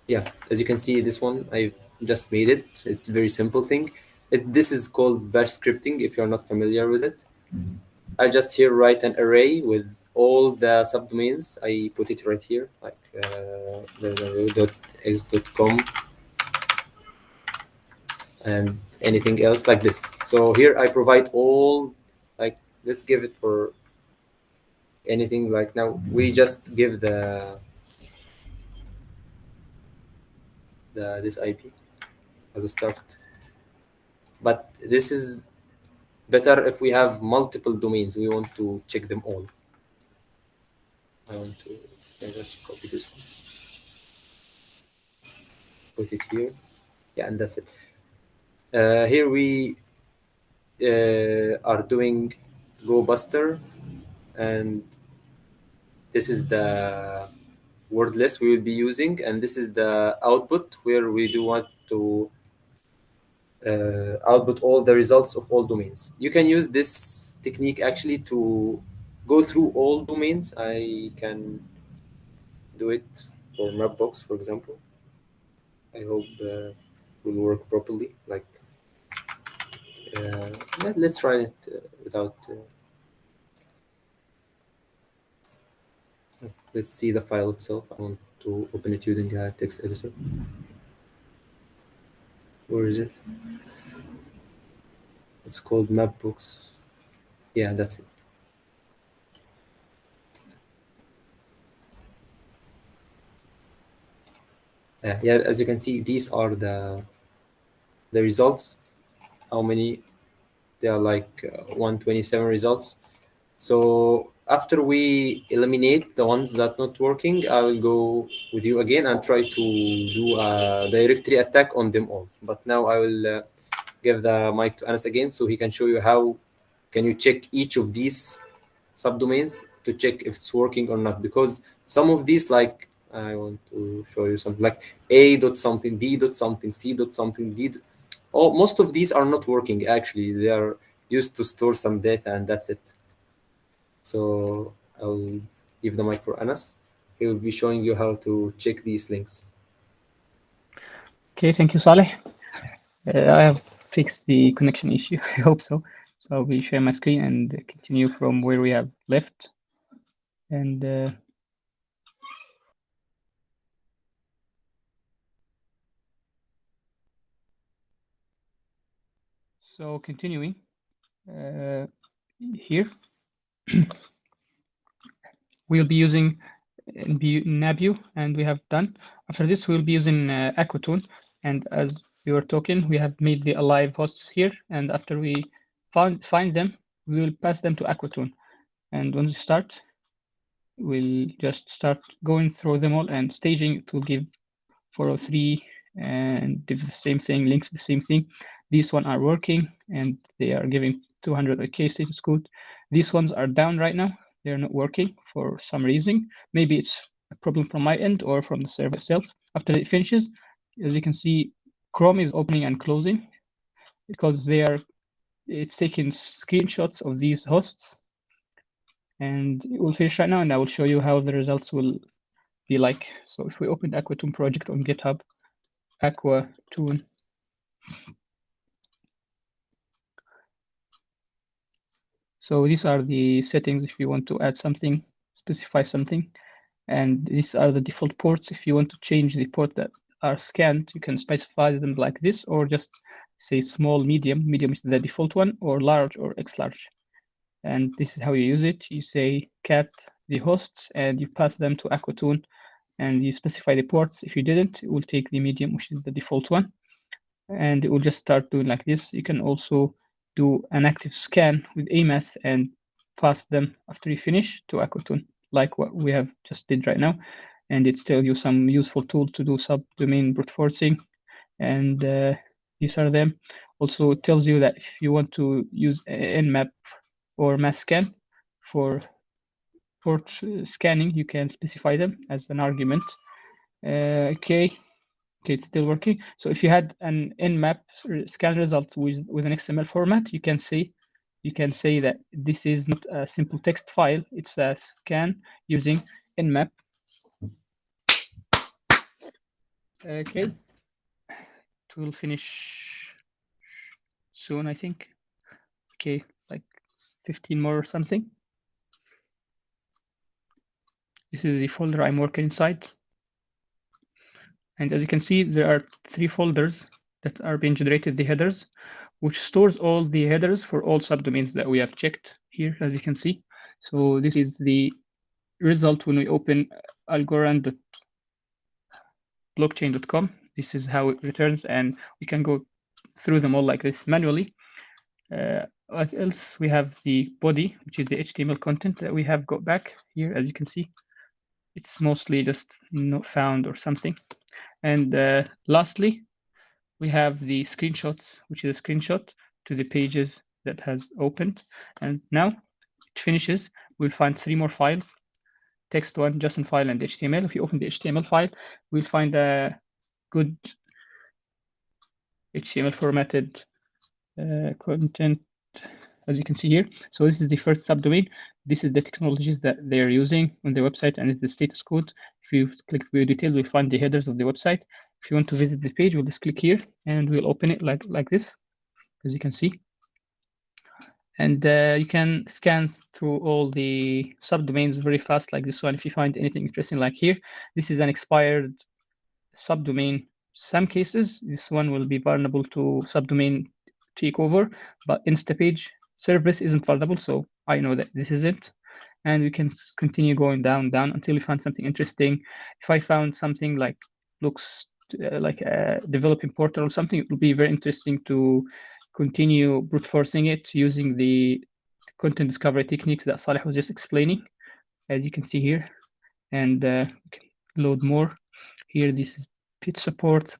S1: Yeah, as you can see, this one I just made it. It's a very simple thing. This is called bash scripting if you're not familiar with it. I just here write an array with all the subdomains. I put it right here, like .x.com and anything else like this. So here I provide all, like let's give it for anything. Like now we just give the this IP as a start. But this is better if we have multiple domains. We want to check them all. I want to just copy this one, put it here. Yeah, and that's it. Here we are doing Go Buster, and this is the word list we will be using, and this is the output where we do want to output all the results of all domains. You can use this technique actually to go through all domains. I can do it for Mapbox, for example. I hope will work properly. Like, let's try it without. Let's see the file itself. I want to open it using a text editor. Where is it? It's called Mapbox. Yeah, that's it. Yeah, as you can see, these are the results. How many? They are like 127 results. So after we eliminate the ones that not working, I will go with you again and try to do a directory attack on them all. But now I will give the mic to Anas again so he can show you how can you check each of these subdomains to check if it's working or not. Because some of these, like I want to show you something like A dot something, B dot something, C dot something, D. Most of these are not working actually. They are used to store some data and that's it. So I'll give the mic for Anas. He will be showing you how to check these links.
S4: Okay, thank you, Saleh. I have fixed the connection issue. I hope so. So I'll be sharing my screen and continue from where we have left. And so continuing here, we'll be using Nabu, and we have done. After this, we'll be using Aquatune, and as we were talking, we have made the alive hosts here, and after we find them, we will pass them to Aquatune. And when we start, we'll just start going through them all, and staging it will give 403 and give the same thing, links the same thing. These ones are working and they are giving 200 OK status code. These ones are down right now. They're not working for some reason. Maybe it's a problem from my end or from the server itself. After it finishes, as you can see, Chrome is opening and closing because it's taking screenshots of these hosts. And it will finish right now, and I will show you how the results will be like. So if we open the Aquatune project on GitHub, Aquatune. So these are the settings if you want to add something, specify something. And these are the default ports. If you want to change the port that are scanned, you can specify them like this, or just say small, medium. Medium is the default one, or large or X large. And this is how you use it. You say cat the hosts and you pass them to Aquatune and you specify the ports. If you didn't, it will take the medium, which is the default one. And it will just start doing like this. You can also do an active scan with AMAS and pass them after you finish to Aquatune, like what we have just did right now. And it tells you some useful tool to do subdomain brute forcing. And these are them. Also, it tells you that if you want to use Nmap or mass scan for port scanning, you can specify them as an argument. Okay, it's still working. So if you had an Nmap scan result with an XML format, you can say that this is not a simple text file, it's a scan using Nmap. Okay, it will finish soon, I think. Okay, like 15 more or something. This is the folder I'm working inside. And as you can see, there are 3 folders that are being generated, the headers, which stores all the headers for all subdomains that we have checked here, as you can see. So this is the result when we open algorand.blockchain.com. this is how it returns, and we can go through them all like this manually. What else? We have the body, which is the HTML content that we have got back here. As you can see, it's mostly just not found or something. And lastly, we have the screenshots, which is a screenshot to the pages that has opened. And now it finishes. We'll find 3 more files: text one, JSON file, and HTML. If you open the HTML file, we'll find a good HTML formatted content, as you can see here. So this is the first subdomain. This is the technologies that they're using on the website, and it's the status code. If you click view details, we'll find the headers of the website. If you want to visit the page, we'll just click here and we'll open it like this, as you can see. And you can scan through all the subdomains very fast, like this one. If you find anything interesting, like here, this is an expired subdomain. Some cases, this one will be vulnerable to subdomain takeover, but Instapage service isn't vulnerable, so I know that this isn't. And we can continue going down until we find something interesting. If I found something like looks like a developing portal or something, it will be very interesting to continue brute forcing it using the content discovery techniques that Saleh was just explaining, as you can see here. And we can load more. Here, this is pit support.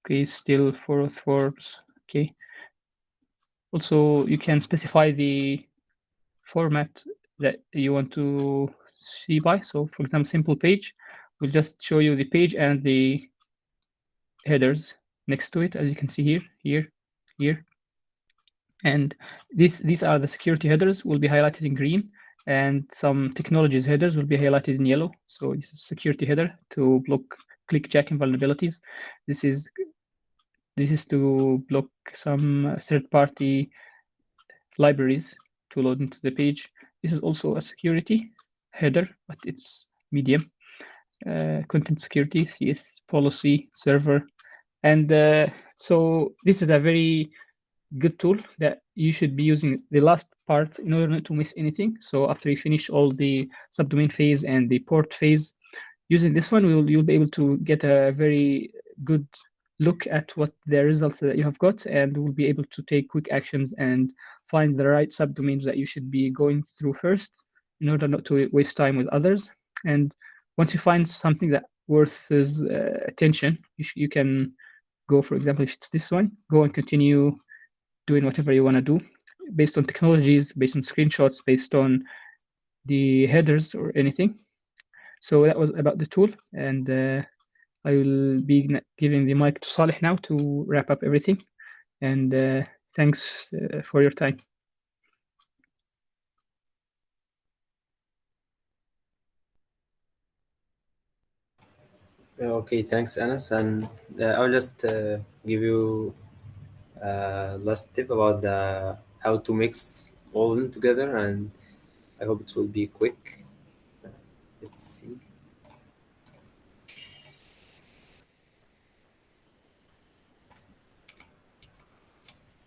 S4: Okay, still for forms. Okay. Also, you can specify the format that you want to see by. So, for example, simple page will just show you the page and the headers next to it, as you can see here. And these are the security headers, will be highlighted in green, and some technologies headers will be highlighted in yellow. So this is security header to block clickjacking vulnerabilities. This is to block some third-party libraries to load into the page. This is also a security header, but it's medium. Content security, CS policy, server. And so this is a very good tool that you should be using the last part in order not to miss anything. So after you finish all the subdomain phase and the port phase, using this one, you'll be able to get a very good look at what the results that you have got, and will be able to take quick actions and find the right subdomains that you should be going through first in order not to waste time with others. And once you find something that worth attention, you can go, for example, if it's this one, go and continue doing whatever you want to do based on technologies, based on screenshots, based on the headers or anything. So that was about the tool, and I will be giving the mic to Saleh now to wrap up everything. And thanks for your time.
S1: Okay, thanks, Anas. And I'll just give you last tip about how to mix all of them together, and I hope it will be quick. Let's see.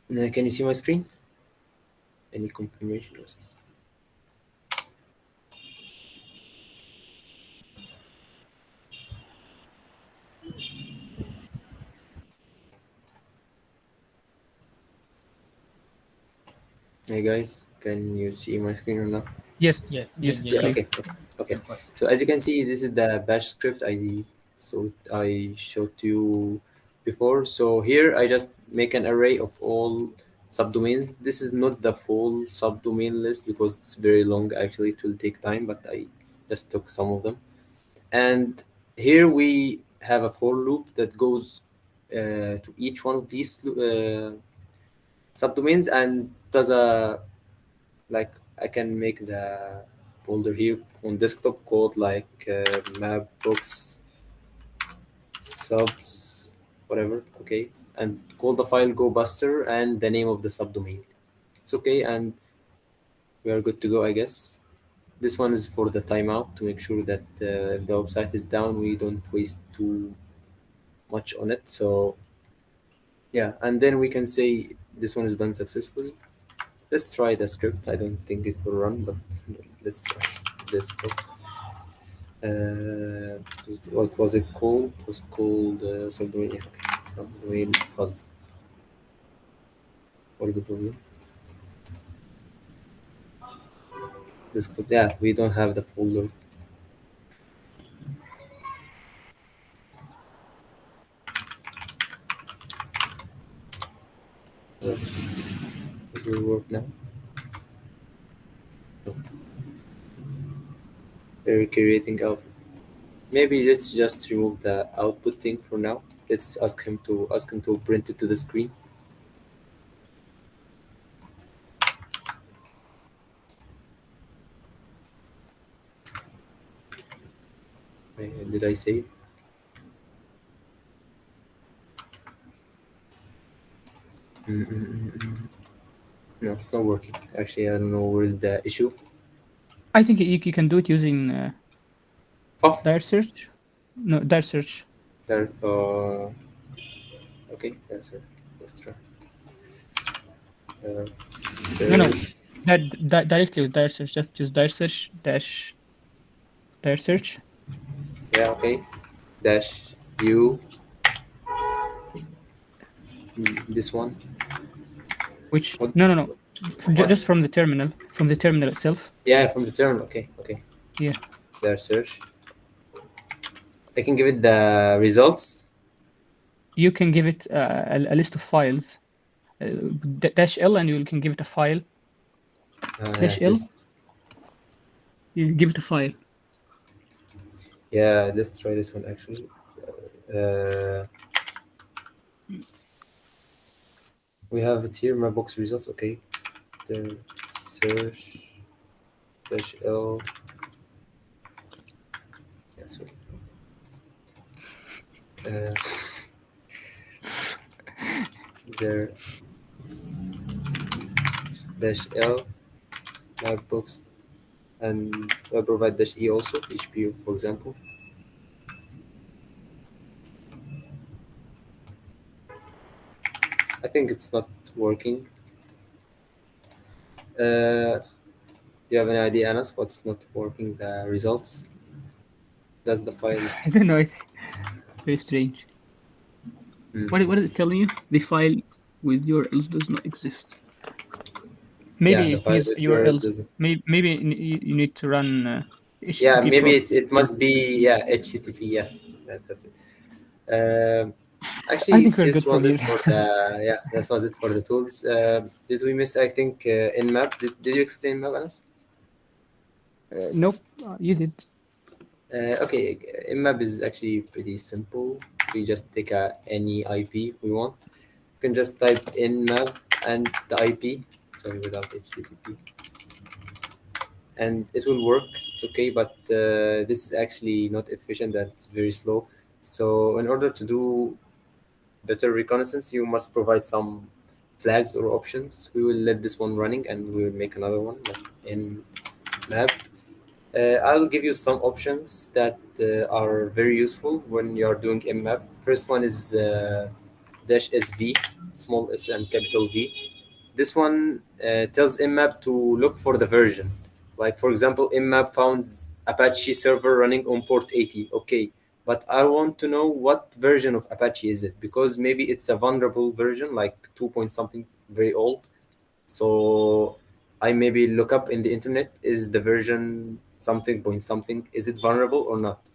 S1: Can you see my screen? Any confirmation or something? Hey guys, can you see my screen or not?
S4: Yes,
S8: Yes,
S4: it's
S1: Yeah,
S4: clear.
S1: okay.
S8: Of course.
S1: So as you can see, this is the bash script I showed to you before. So here I just make an array of all subdomains. This is not the full subdomain list because it's very long. Actually, it will take time, but I just took some of them. And here we have a for loop that goes to each one of these subdomains and does a like I can make the folder here on desktop called like mapbox subs whatever, okay, and call the file gobuster and the name of the subdomain. It's okay, and we are good to go, I guess. This one is for the timeout to make sure that if the website is down, we don't waste too much on it. So yeah, and then we can say this one is done successfully. Let's try the script. I don't think it will run, but let's try this. What was it called? It was called subdomain. Yeah, okay. Subdomain fuzz. What is the problem? Desktop. Yeah, we don't have the folder. Uh, it will work now. No. They're creating out. Maybe let's just remove the output thing for now. Let's ask him to print it to the screen. Did I say? No, it's not working. Actually, I don't know where is the issue.
S4: I think you can do it using
S1: Off.
S4: dire search. No, dire search.
S1: There. Okay. That's it. Let's try.
S4: No.
S1: Search.
S4: That directly with dire search. Just use dire search dash dire search.
S1: Yeah. Okay. Dash U. This one.
S4: Which
S1: What?
S4: no.
S1: What?
S4: Just from the terminal. From the terminal itself.
S1: Yeah, from the terminal. Okay. Okay.
S4: Yeah.
S1: There. Search. I can give it the results.
S4: You can give it a list of files. Dash L, and you can give it a file. Dash L.
S1: This.
S4: You give it a file.
S1: Yeah. Let's try this one actually. We have it here. My box results. Okay. There. Search. Dash L. Yeah. Sorry. There. Dash L. My box. And I provide dash E also, HPU, for example. I think it's not working. Do you have any idea, Anas, what's not working? The results? That's the files.
S4: I don't know. It's very strange. What is it telling you? The file with URLs does not exist. Maybe
S1: Yeah, the file
S4: use
S1: with
S4: URLs.
S1: URLs.
S4: Maybe you need to run HTTP
S1: Yeah, maybe
S4: protocol.
S1: it must be HTTP. Yeah, that's it.
S4: I
S1: Actually,
S4: think we're
S1: this
S4: good from
S1: was it
S4: here.
S1: for the that was it for the tools. Did we miss? I think Nmap. Did you explain Nmap, Anas?
S4: Nope, you did.
S1: Okay, Nmap is actually pretty simple. We just take any IP we want. You can just type Nmap and the IP. Sorry, without HTTP. And it will work. It's okay, but this is actually not efficient. That's very slow. So in order to do better reconnaissance, you must provide some flags or options. We will let this one running, and we will make another one like in map. I'll give you some options that are very useful when you are doing mmap. First one is dash sv, small s and capital V. This one tells mmap to look for the version. Like for example, mmap found Apache server running on port 80. Okay, but I want to know what version of Apache is it, because maybe it's a vulnerable version, like 2 point something, very old. So I maybe look up in the internet, is the version something point something, is it vulnerable or not?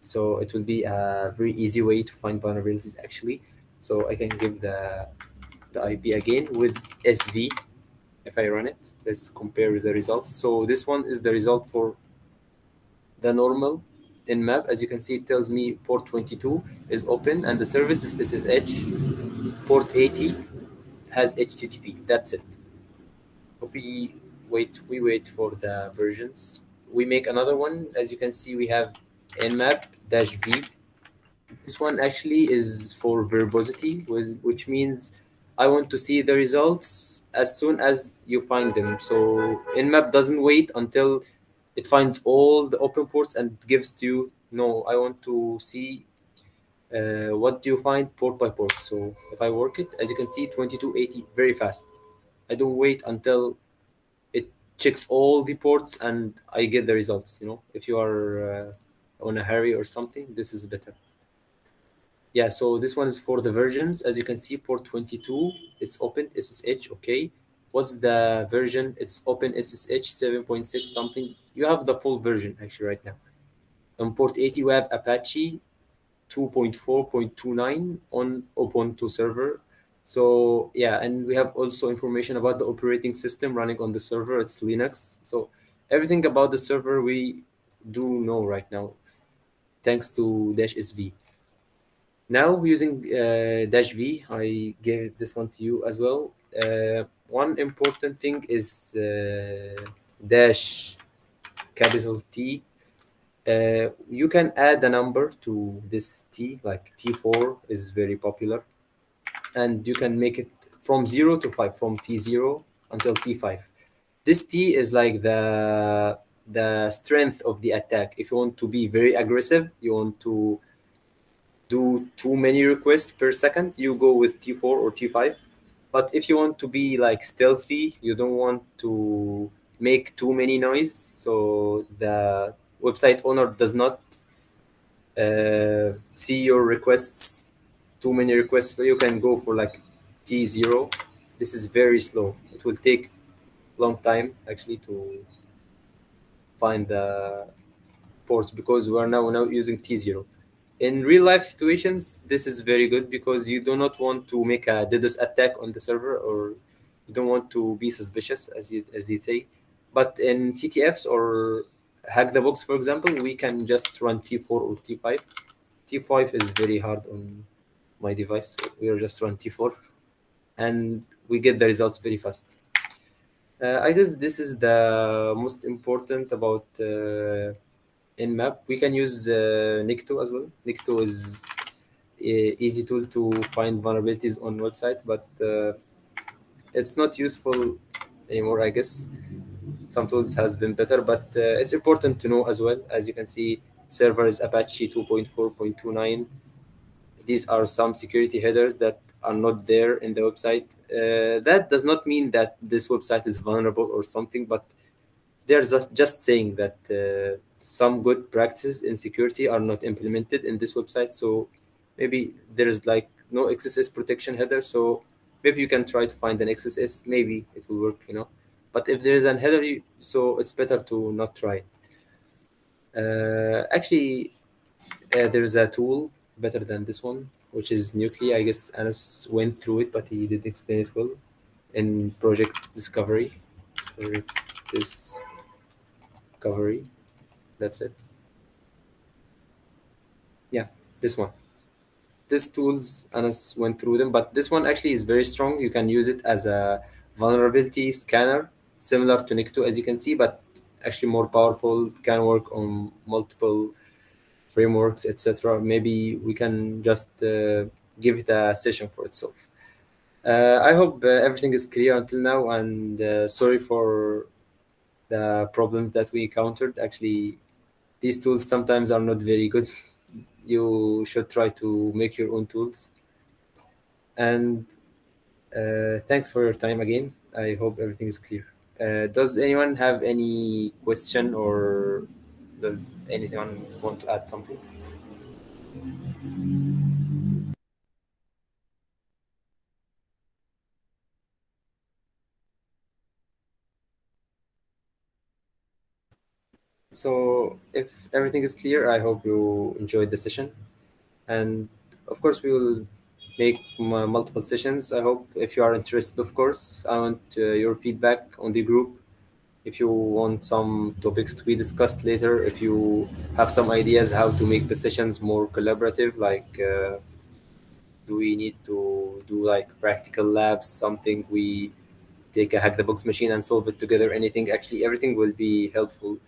S1: So it will be a very easy way to find vulnerabilities actually. So I can give the IP again with SV. If I run it, let's compare the results. So this one is the result for the normal in map. As you can see, it tells me port 22 is open and the service is SSH. Port 80 has HTTP. That's it. If we wait for the versions. We make another one. As you can see, we have nmap dash v. This one actually is for verbosity, which means I want to see the results as soon as you find them. So nmap doesn't wait until it finds all the open ports and gives to you. No, I want to see what do you find port by port. So if I work it, as you can see, 2280 very fast. I don't wait until it checks all the ports and I get the results. If you are on a hurry or something, this is better. Yeah, so this one is for the versions. As you can see, port 22, it's open SSH. Okay, what's the version? It's open SSH 7.6 something. You have the full version actually right now. On port 80, we have Apache 2.4.29 on Ubuntu server. So yeah, and we have also information about the operating system running on the server. It's Linux. So everything about the server we do know right now, thanks to -sv. Now using -v, I gave this one to you as well. One important thing is dash capital T. You can add a number to this T, like T4 is very popular, and you can make it from 0 to 5, from T0 until T5. This T is like the strength of the attack. If you want to be very aggressive, you want to do too many requests per second, you go with T4 or T5. But if you want to be like stealthy, you don't want to make too many noise, so the website owner does not see your requests, too many requests, but you can go for like T0. This is very slow. It will take long time actually to find the ports because we are now using T0. In real life situations, this is very good because you do not want to make a DDoS attack on the server, or you don't want to be suspicious, as they say. But in CTFs or hack the box, for example, we can just run T4 or T5. T5 is very hard on my device, so we'll just run T4 and we get the results very fast. I guess this is the most important about Nmap. We can use Nikto as well. Nikto is a easy tool to find vulnerabilities on websites, but it's not useful anymore, I guess. Some tools has been better, but it's important to know as well. As you can see, server is Apache 2.4.29. These are some security headers that are not there in the website. That does not mean that this website is vulnerable or something, but they're just saying that some good practices in security are not implemented in this website. So maybe there's like no XSS protection header. So maybe you can try to find an XSS. Maybe it will work, But if there is an header, so it's better to not try it. Actually, there's a tool better than this one, which is Nuclei. I guess Anas went through it, but he didn't explain it well in Project Discovery. Discovery. That's it. Yeah, this one. These tools, Anas went through them, but this one actually is very strong. You can use it as a vulnerability scanner, similar to Nikto, as you can see, but actually more powerful. It can work on multiple frameworks, etc. Maybe we can just give it a session for itself. I hope everything is clear until now, and sorry for the problems that we encountered. Actually, these tools sometimes are not very good. You should try to make your own tools. And thanks for your time again. I hope everything is clear. Does anyone have any question, or does anyone want to add something? So if everything is clear, I hope you enjoyed the session. And of course, we will make multiple sessions. I hope, if you are interested, of course, I want your feedback on the group. If you want some topics to be discussed later, if you have some ideas how to make the sessions more collaborative, like do we need to do like practical labs, something we take a hack the box machine and solve it together, anything, actually everything will be helpful.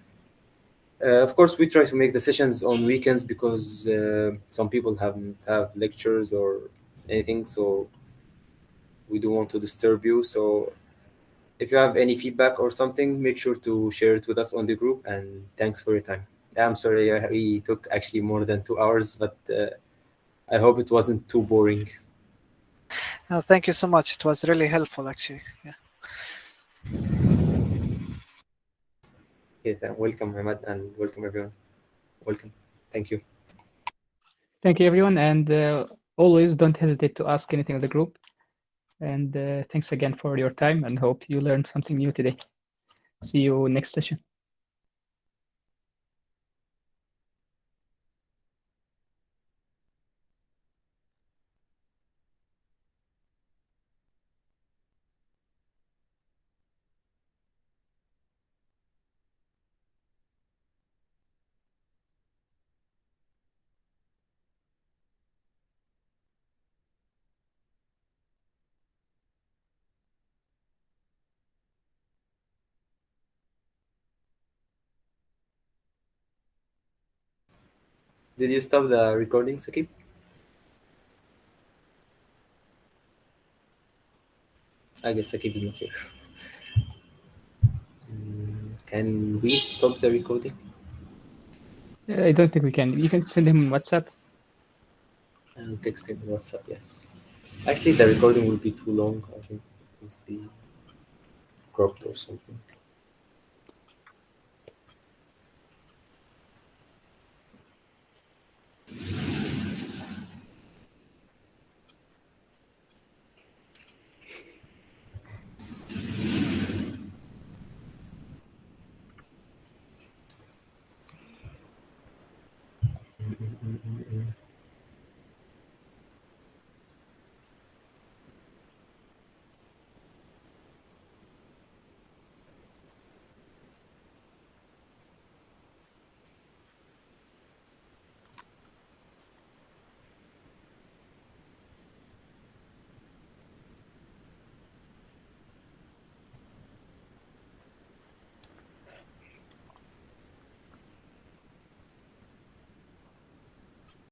S1: Of course, we try to make the sessions on weekends because some people have lectures or anything, so we don't want to disturb you. So if you have any feedback or something, make sure to share it with us on the group. And thanks for your time. I'm sorry we took actually more than 2 hours, but I hope it wasn't too boring.
S6: Thank you so much. It was really helpful, actually. Yeah.
S1: Okay, welcome, Ahmad, and welcome everyone. Welcome. Thank you.
S4: Thank you, everyone, and always don't hesitate to ask anything of the group. And thanks again for your time, and hope you learned something new today. See you next session.
S1: Did you stop the recording, Sakib? I guess Sakib is not here. Can we stop the recording?
S4: I don't think we can. You can send him WhatsApp.
S1: I'll text him on WhatsApp, yes. Actually, the recording will be too long. I think it must be cropped or something.